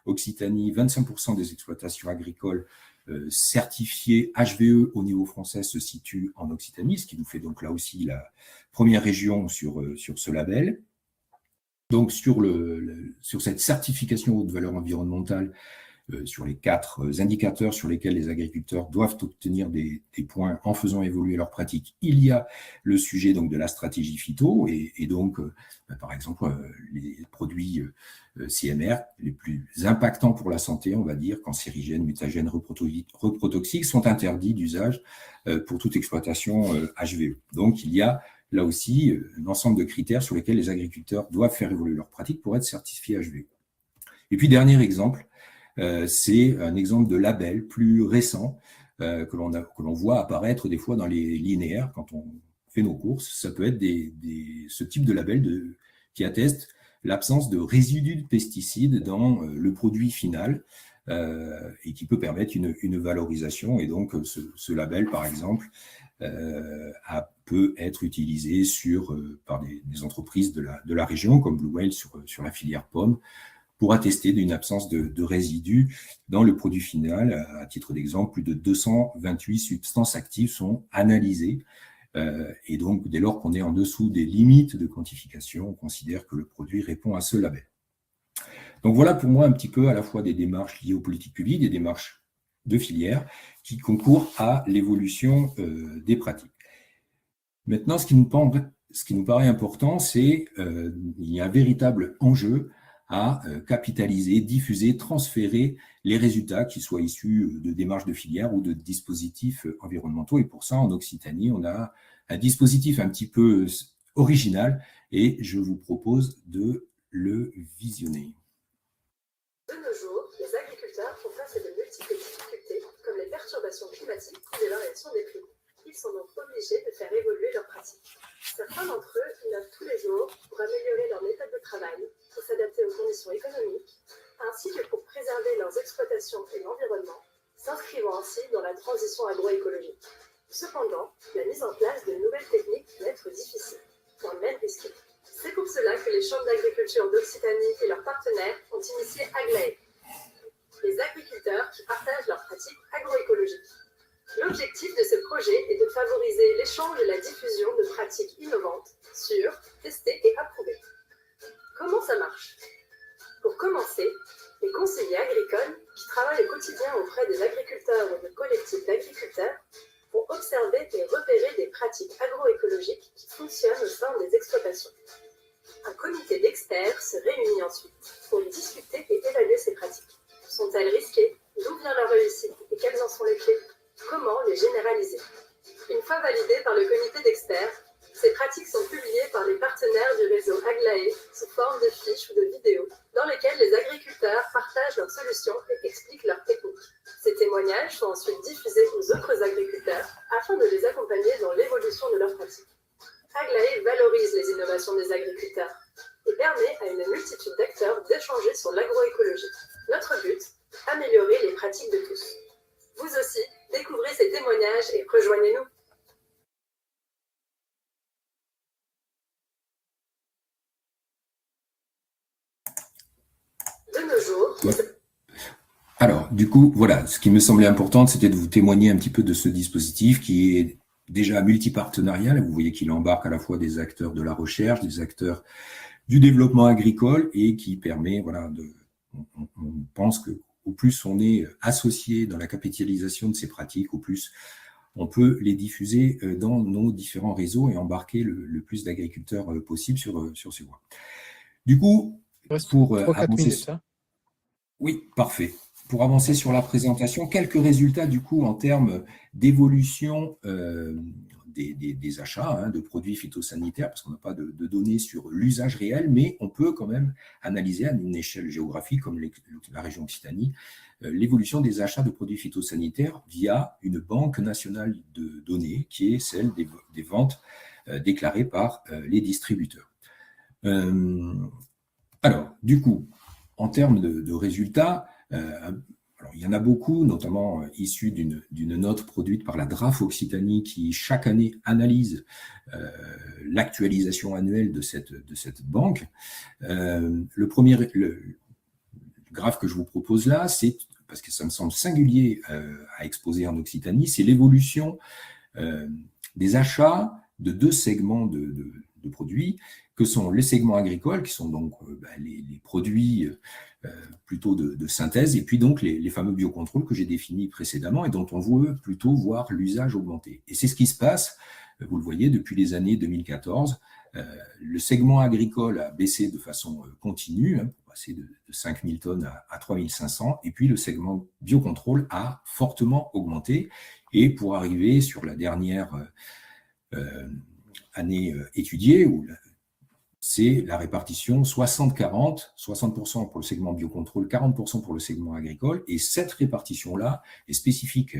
Occitanie, 25% des exploitations agricoles certifiées HVE au niveau français se situent en Occitanie, ce qui nous fait donc là aussi la première région sur ce label. Donc sur cette certification haute valeur environnementale, sur les 4 indicateurs sur lesquels les agriculteurs doivent obtenir des points en faisant évoluer leurs pratiques, il y a le sujet donc de la stratégie phyto et donc par exemple les produits CMR les plus impactants pour la santé, on va dire, cancérigènes, mutagènes, reprotoxiques, sont interdits d'usage pour toute exploitation HVE. Donc il y a là aussi un ensemble de critères sur lesquels les agriculteurs doivent faire évoluer leurs pratiques pour être certifiés HVE. Et puis dernier exemple, c'est un exemple de label plus récent que l'on voit apparaître des fois dans les linéaires quand on fait nos courses. Ça peut être ce type de label qui atteste l'absence de résidus de pesticides dans le produit final et qui peut permettre une valorisation. Et donc ce label, par exemple, peut être utilisé par des entreprises de la région, comme Blue Whale sur la filière pomme, pour attester d'une absence de résidus dans le produit final. À titre d'exemple, plus de 228 substances actives sont analysées. Et donc, dès lors qu'on est en dessous des limites de quantification, on considère que le produit répond à ce label. Donc voilà pour moi un petit peu à la fois des démarches liées aux politiques publiques, des démarches de filière qui concourent à l'évolution des pratiques. Maintenant, ce qui nous paraît important, c'est qu'il y a un véritable enjeu à capitaliser, diffuser, transférer les résultats, qu'ils soient issus de démarches de filière ou de dispositifs environnementaux. Et pour ça, en Occitanie, on a un dispositif un petit peu original et je vous propose de le visionner. De nos jours, les agriculteurs font face à de multiples difficultés, comme les perturbations climatiques ou les variations des prix. Ils sont donc obligés de faire évoluer leurs pratiques. Certains d'entre eux innovent tous les jours pour améliorer leur méthode de travail, pour s'adapter aux conditions économiques, ainsi que pour préserver leurs exploitations et l'environnement, s'inscrivant ainsi dans la transition agroécologique. Cependant, la mise en place de nouvelles techniques peut être difficile, voire même risquée. C'est pour cela que les chambres d'agriculture d'Occitanie et leurs partenaires ont initié Aglaé, les agriculteurs qui partagent leurs pratiques agroécologiques. L'objectif de ce projet est de favoriser l'échange et la diffusion de pratiques innovantes, sûres, testées et approuvées. Comment ça marche? Pour commencer, les conseillers agricoles, qui travaillent au quotidien auprès des agriculteurs ou de collectifs d'agriculteurs, vont observer et repérer des pratiques agroécologiques qui fonctionnent au sein des exploitations. Un comité d'experts se réunit ensuite pour discuter et évaluer ces pratiques. Sont-elles risquées? D'où vient leur réussite et quelles en sont les clés? Comment les généraliser? Une fois validées par le comité d'experts, ces pratiques sont publiées par les partenaires du réseau Aglaé sous forme de fiches ou de vidéos dans lesquelles les agriculteurs partagent leurs solutions et expliquent leurs techniques. Ces témoignages sont ensuite diffusés aux autres agriculteurs afin de les accompagner dans l'évolution de leurs pratiques. Aglaé valorise les innovations des agriculteurs et permet à une multitude d'acteurs d'échanger sur l'agroécologie. Notre but, améliorer les pratiques de tous. Vous aussi, découvrez ces témoignages et rejoignez-nous. De nos jours... Ouais. Alors, du coup, voilà, ce qui me semblait important, c'était de vous témoigner un petit peu de ce dispositif qui est déjà multipartenarial. Vous voyez qu'il embarque à la fois des acteurs de la recherche, des acteurs du développement agricole et qui permet, voilà, on pense que au plus on est associé dans la capitalisation de ces pratiques, au plus on peut les diffuser dans nos différents réseaux et embarquer le plus d'agriculteurs possible sur ces voies. Du coup, pour avancer... Oui, parfait. Pour avancer sur la présentation, quelques résultats du coup en termes d'évolution des achats de produits phytosanitaires, parce qu'on n'a pas de données sur l'usage réel, mais on peut quand même analyser à une échelle géographique comme la région Occitanie, l'évolution des achats de produits phytosanitaires via une banque nationale de données qui est celle des ventes déclarées par les distributeurs. Alors, du coup, en termes de résultats, alors, il y en a beaucoup, notamment issus d'une note produite par la DRAF Occitanie qui, chaque année, analyse l'actualisation annuelle de cette banque. Le graphe que je vous propose là, c'est, parce que ça me semble singulier à exposer en Occitanie, c'est l'évolution des achats de deux segments de produits, que sont les segments agricoles, qui sont donc les produits plutôt de synthèse, et puis donc les fameux biocontrôles que j'ai définis précédemment et dont on veut plutôt voir l'usage augmenter. Et c'est ce qui se passe, vous le voyez, depuis les années 2014. Le segment agricole a baissé de façon continue, pour passer de 5 000 tonnes à 3 500, et puis le segment biocontrôle a fortement augmenté, et pour arriver sur la dernière année étudiée, où c'est la répartition 60-40, 60% pour le segment biocontrôle, 40% pour le segment agricole, et cette répartition-là est spécifique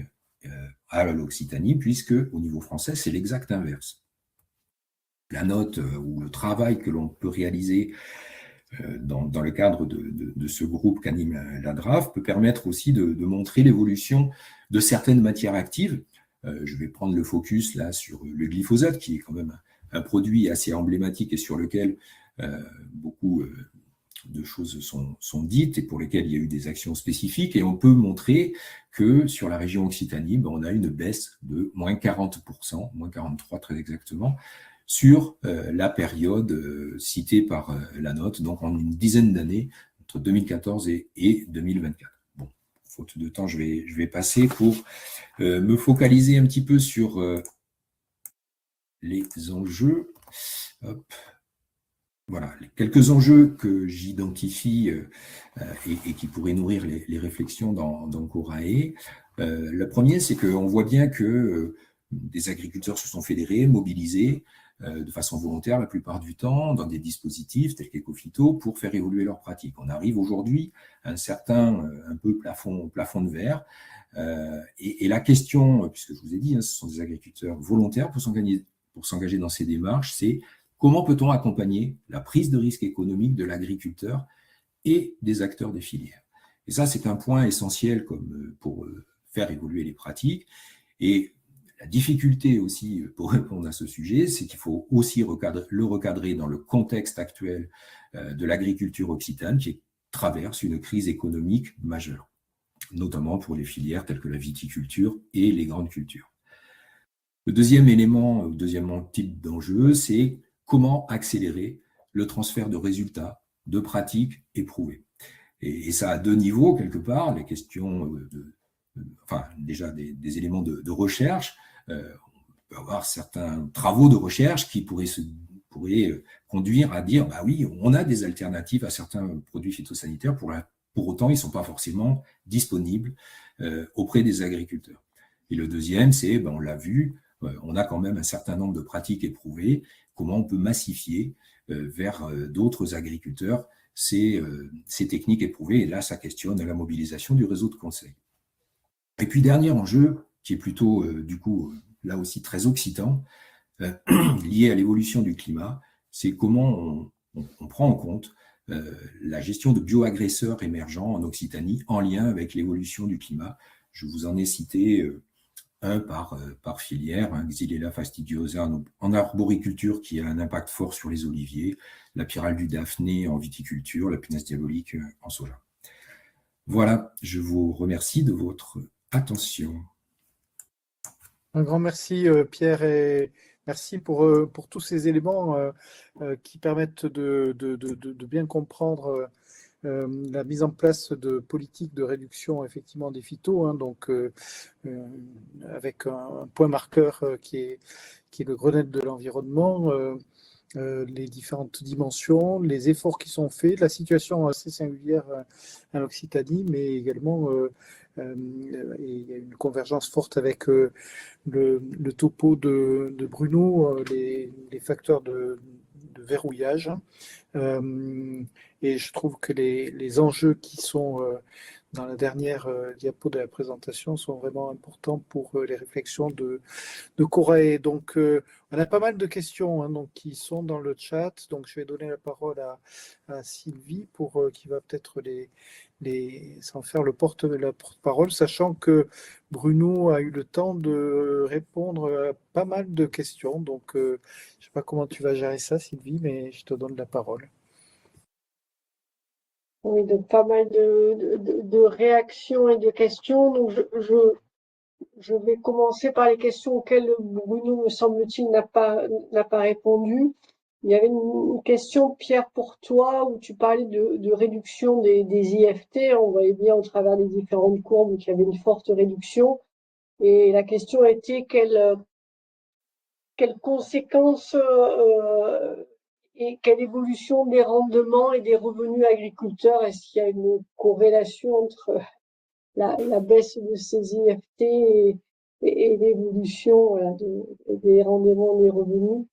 à l'Occitanie, puisque au niveau français, c'est l'exact inverse. La note ou le travail que l'on peut réaliser dans le cadre de ce groupe qu'anime la DRAF peut permettre aussi de montrer l'évolution de certaines matières actives. Je vais prendre le focus là sur le glyphosate, qui est quand même un produit assez emblématique et sur lequel beaucoup de choses sont dites et pour lesquelles il y a eu des actions spécifiques. Et on peut montrer que sur la région Occitanie, on a une baisse de moins 40%, moins 43% très exactement, sur la période citée par la note, donc en une dizaine d'années, entre 2014 et 2024. Bon, faute de temps, je vais passer pour me focaliser un petit peu sur les enjeux. Hop. Voilà, quelques enjeux que j'identifie et qui pourraient nourrir les réflexions dans Corae. Le premier, c'est qu'on voit bien que des agriculteurs se sont fédérés, mobilisés de façon volontaire la plupart du temps dans des dispositifs tels qu'Ecofito pour faire évoluer leurs pratiques. On arrive aujourd'hui à un certain un peu plafond de verre. Et la question, puisque je vous ai dit, ce sont des agriculteurs volontaires pour s'engager dans ces démarches, c'est comment peut-on accompagner la prise de risque économique de l'agriculteur et des acteurs des filières? Et ça, c'est un point essentiel pour faire évoluer les pratiques. Et la difficulté aussi pour répondre à ce sujet, c'est qu'il faut aussi le recadrer dans le contexte actuel de l'agriculture occitane qui traverse une crise économique majeure, notamment pour les filières telles que la viticulture et les grandes cultures. Le deuxième élément, type d'enjeu, c'est comment accélérer le transfert de résultats, de pratiques éprouvées. Et ça à deux niveaux, quelque part, les questions déjà des éléments de recherche. On peut avoir certains travaux de recherche qui pourraient conduire à dire, bah oui, on a des alternatives à certains produits phytosanitaires, pour autant, ils ne sont pas forcément disponibles auprès des agriculteurs. Et le deuxième, c'est, on l'a vu, on a quand même un certain nombre de pratiques éprouvées, comment on peut massifier vers d'autres agriculteurs ces techniques éprouvées. Et là, ça questionne la mobilisation du réseau de conseil. Et puis, dernier enjeu, qui est plutôt, là aussi très occitan, lié à l'évolution du climat, c'est comment on prend en compte la gestion de bioagresseurs émergents en Occitanie en lien avec l'évolution du climat. Je vous en ai cité un par filière, Xylella fastidiosa en arboriculture qui a un impact fort sur les oliviers, la pyrale du Daphné en viticulture, la punaise diabolique en soja. Voilà, je vous remercie de votre attention. Un grand merci Pierre et merci pour tous ces éléments qui permettent de bien comprendre la mise en place de politiques de réduction effectivement des phytos, donc avec un point marqueur qui est le Grenelle de l'environnement, les différentes dimensions, les efforts qui sont faits, la situation assez singulière en Occitanie, mais également il y a une convergence forte avec le topo de Bruno, les facteurs de verrouillage. Et je trouve que les enjeux qui sont dans la dernière diapo de la présentation sont vraiment importants pour les réflexions de Corae. Donc, on a pas mal de questions donc, qui sont dans le chat. Donc, je vais donner la parole à Sylvie qui va peut-être sans faire la porte-parole, sachant que Bruno a eu le temps de répondre à pas mal de questions. Donc, je ne sais pas comment tu vas gérer ça, Sylvie, mais je te donne la parole. Oui, donc pas mal de réactions et de questions. Donc, je vais commencer par les questions auxquelles Bruno, me semble-t-il, n'a pas répondu. Il y avait une question, Pierre, pour toi, où tu parlais de réduction des IFT. On voyait bien au travers des différentes courbes qu'il y avait une forte réduction. Et la question était quelles conséquences et quelle évolution des rendements et des revenus agriculteurs? Est-ce qu'il y a une corrélation entre la baisse de ces IFT et l'évolution des rendements des revenus?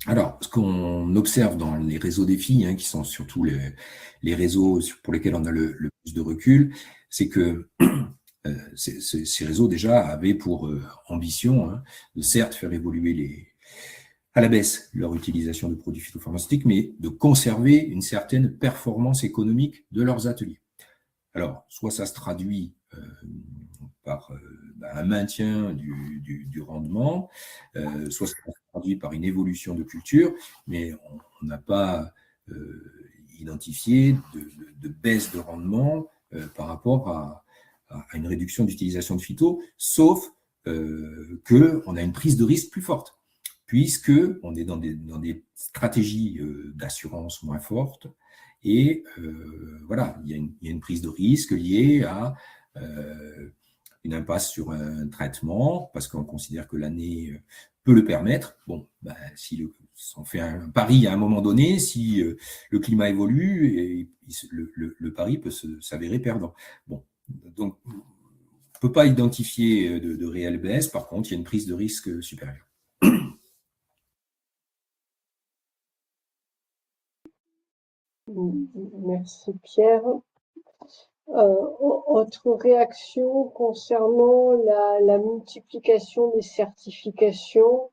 Alors, ce qu'on observe dans les réseaux défis, qui sont surtout les réseaux pour lesquels on a le plus de recul, c'est que ces réseaux déjà avaient pour ambition de certes faire évoluer à la baisse leur utilisation de produits phytopharmaceutiques, mais de conserver une certaine performance économique de leurs ateliers. Alors, soit ça se traduit par un maintien du rendement, soit ça se traduit par une évolution de culture, mais on n'a pas identifié de baisse de rendement par rapport à une réduction d'utilisation de phyto, sauf qu'on a une prise de risque plus forte, puisqu'on est dans des stratégies d'assurance moins fortes, et voilà, il y a une prise de risque liée à une impasse sur un traitement parce qu'on considère que l'année peut le permettre. Bon, ben, si on fait un pari à un moment donné, si le climat évolue, et le pari peut s'avérer perdant. Bon, donc on ne peut pas identifier de réelle baisse. Par contre, il y a une prise de risque supérieure. Merci Pierre. Autre réaction concernant la multiplication des certifications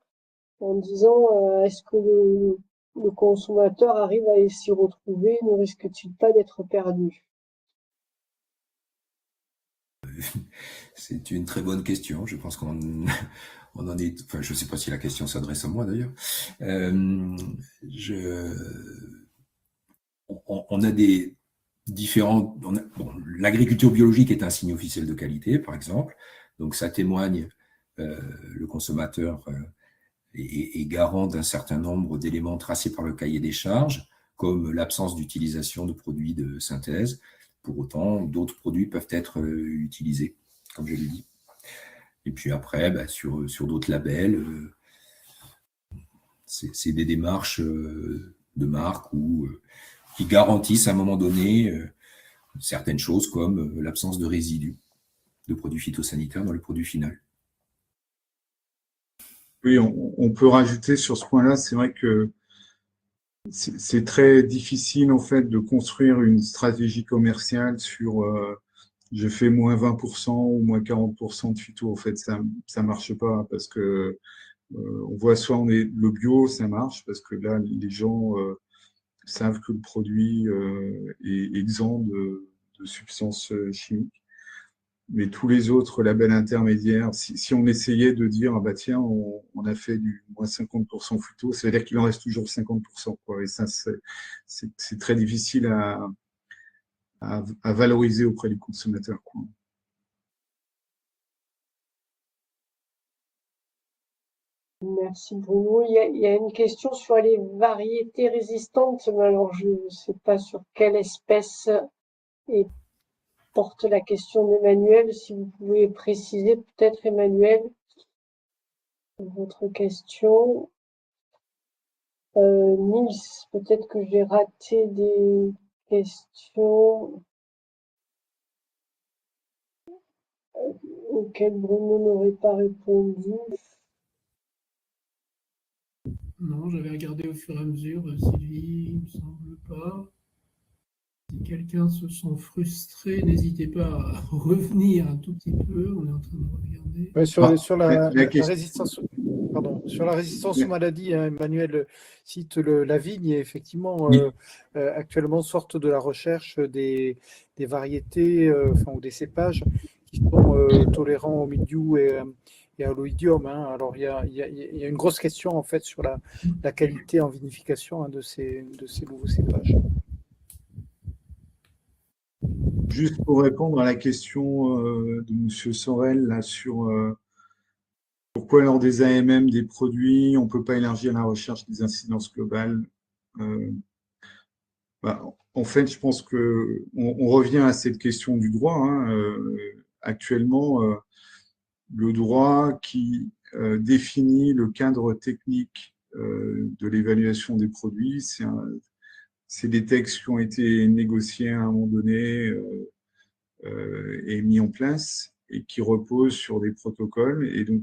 en disant est-ce que le consommateur arrive à s'y retrouver, ne risque-t-il pas d'être perdu? C'est une très bonne question. Je pense qu'on en est. Enfin, je ne sais pas si la question s'adresse à moi d'ailleurs. On a des différents. L'agriculture biologique est un signe officiel de qualité, par exemple. Donc, ça témoigne le consommateur est garant d'un certain nombre d'éléments tracés par le cahier des charges, comme l'absence d'utilisation de produits de synthèse. Pour autant, d'autres produits peuvent être utilisés, comme je l'ai dit. Et puis après, sur d'autres labels, c'est des démarches de marque qui garantissent à un moment donné certaines choses comme l'absence de résidus de produits phytosanitaires dans le produit final. Oui, on peut rajouter sur ce point-là, c'est vrai que c'est très difficile en fait de construire une stratégie commerciale sur je fais moins 20% ou moins 40% de phyto. En fait, ça marche pas parce que on voit soit le bio, ça marche parce que là les gens savent que le produit est exempt de substances chimiques. Mais tous les autres labels intermédiaires, si on essayait de dire, ah bah tiens, on a fait du moins 50% phyto, ça veut dire qu'il en reste toujours 50%, quoi. Et ça, c'est très difficile à valoriser auprès du consommateur, quoi. Merci Bruno. Il y a une question sur les variétés résistantes, mais alors je ne sais pas sur quelle espèce et porte la question d'Emmanuel. Si vous pouvez préciser peut-être Emmanuel votre question. Nils, peut-être que j'ai raté des questions auxquelles Bruno n'aurait pas répondu. Non, j'avais regardé au fur et à mesure. Sylvie, il me semble pas. Si quelqu'un se sent frustré, n'hésitez pas à revenir un tout petit peu. On est en train de regarder. Ouais, sur la question- résistance, pardon, sur la résistance aux maladies, hein, Emmanuel cite la vigne et effectivement, actuellement sortent de la recherche des variétés ou des cépages qui sont tolérants au mildiou et à l'oïdium. Hein. Alors, il y a une grosse question en fait sur la qualité en vinification de ces nouveaux cépages. Juste pour répondre à la question de Monsieur Sorel là, sur pourquoi lors des AMM des produits, on ne peut pas élargir la recherche des incidences globales. Euh, En fait, je pense que on revient à cette question du droit. Hein. Actuellement, le droit qui définit le cadre technique de l'évaluation des produits, c'est des textes qui ont été négociés à un moment donné et mis en place et qui reposent sur des protocoles. Et donc,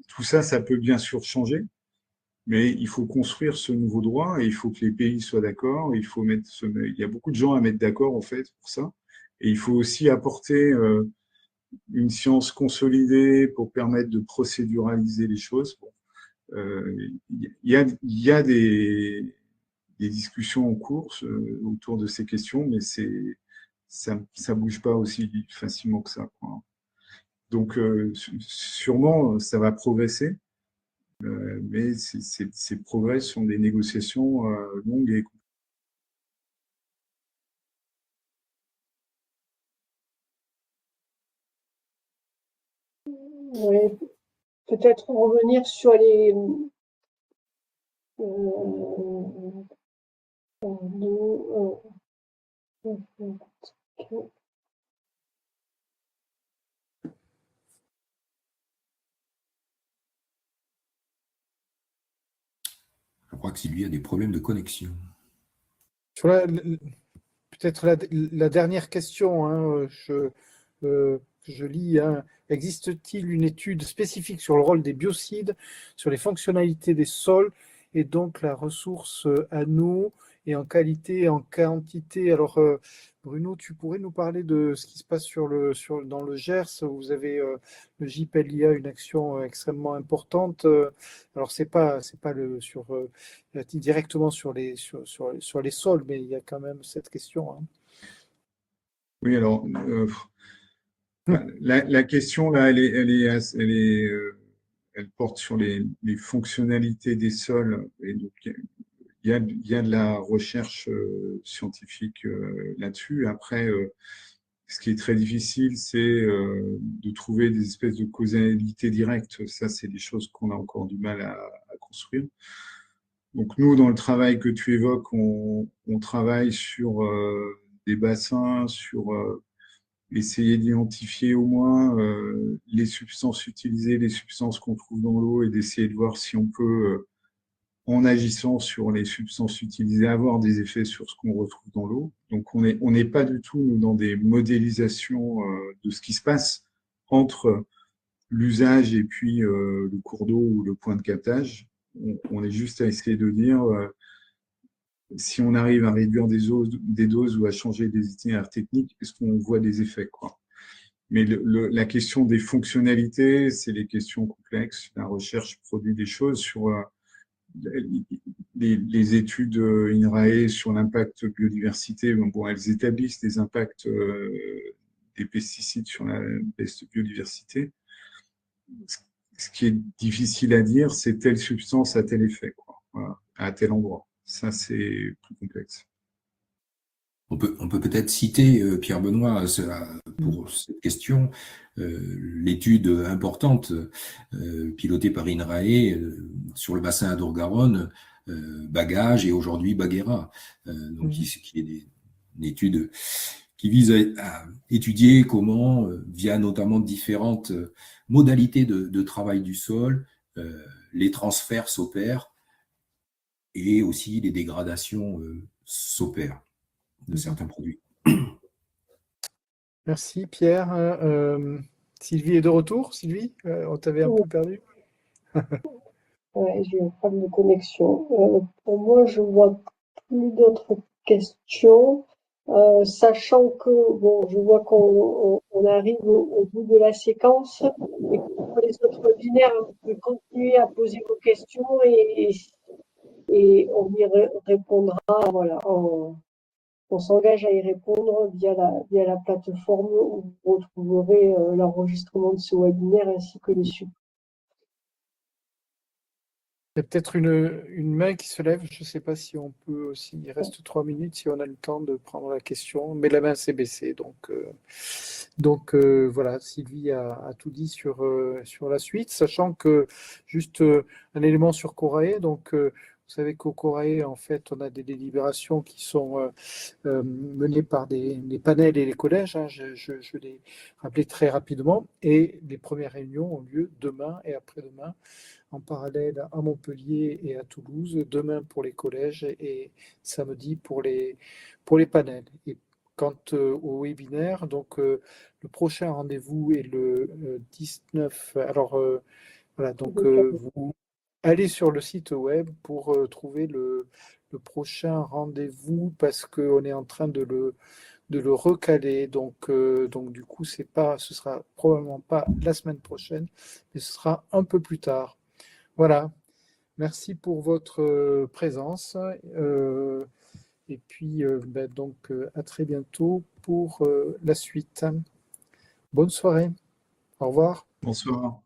tout ça, ça peut bien sûr changer. Mais il faut construire ce nouveau droit et il faut que les pays soient d'accord. Il y a beaucoup de gens à mettre d'accord en fait pour ça. Et il faut aussi apporter une science consolidée pour permettre de procéduraliser les choses. Bon, il y a des discussions en cours autour de ces questions, mais ça bouge pas aussi facilement que ça, quoi. Donc sûrement ça va progresser. Mais ces progrès sont des négociations longues et complexes. Oui, peut-être revenir sur les crois que Sylvie a des problèmes de connexion. Sur peut-être la dernière question, hein, je lis, hein, existe-t-il une étude spécifique sur le rôle des biocides, sur les fonctionnalités des sols et donc la ressource anneau et en qualité et en quantité? Alors, Bruno, tu pourrais nous parler de ce qui se passe dans le Gers. Vous avez le JPLIA, une action extrêmement importante. Alors, c'est pas directement sur les sols, mais il y a quand même cette question, hein. Oui, alors, la question, là, elle porte sur les fonctionnalités des sols. Et donc, il y a de la recherche scientifique là-dessus. Après, ce qui est très difficile, c'est de trouver des espèces de causalité directe. Ça, c'est des choses qu'on a encore du mal à construire. Donc, nous, dans le travail que tu évoques, on travaille sur des bassins, sur essayer d'identifier au moins les substances utilisées, les substances qu'on trouve dans l'eau et d'essayer de voir si on peut, en agissant sur les substances utilisées, avoir des effets sur ce qu'on retrouve dans l'eau. Donc, on n'est pas du tout nous, dans des modélisations de ce qui se passe entre l'usage et puis le cours d'eau ou le point de captage. On est juste à essayer de dire si on arrive à réduire des doses ou à changer des itinéraires techniques, est-ce qu'on voit des effets, quoi. Mais la question des fonctionnalités, c'est les questions complexes. La recherche produit des choses sur les études INRAE sur l'impact biodiversité. Bon, elles établissent des impacts des pesticides sur la baisse de biodiversité. Ce qui est difficile à dire, c'est telle substance a tel effet, quoi. Voilà, à tel endroit. Ça, c'est plus complexe. On peut peut-être citer, Pierre Benoît, pour cette question, l'étude importante pilotée par INRAE sur le bassin Adour-Garonne, Bagage et aujourd'hui Baguera, donc qui est une étude qui vise à étudier comment, via notamment différentes modalités de travail du sol, les transferts s'opèrent et aussi les dégradations s'opèrent de certains produits. Merci Pierre. Sylvie est de retour. Sylvie, on t'avait un peu perdu. Ouais, j'ai un problème de connexion. Pour moi, je vois plus d'autres questions. Sachant que, bon, je vois qu'on arrive au bout de la séquence et pour les autres webinaires, vous pouvez continuer à poser vos questions et on y répondra. Voilà, on s'engage à y répondre via la plateforme où vous retrouverez l'enregistrement de ce webinaire ainsi que les supports. Il y a peut-être une main qui se lève. Je ne sais pas si on peut aussi. Il reste 3 minutes si on a le temps de prendre la question. Mais la main s'est baissée. Donc voilà, Sylvie a tout dit sur la suite. Sachant que, juste un élément sur Corae. Donc, vous savez qu'au Corae, en fait, on a des délibérations qui sont menées par les panels et les collèges. Hein. Je l'ai rappelé très rapidement. Et les premières réunions ont lieu demain et après-demain, en parallèle à Montpellier et à Toulouse, demain pour les collèges et samedi pour les panels. Et quant au webinaire, donc le prochain rendez-vous est le 19. Alors voilà, donc vous allez sur le site web pour trouver le prochain rendez-vous parce qu'on est en train de le recaler. Donc du coup, ce sera probablement pas la semaine prochaine, mais ce sera un peu plus tard. Voilà, merci pour votre présence et puis donc à très bientôt pour la suite. Bonne soirée, au revoir. Bonsoir.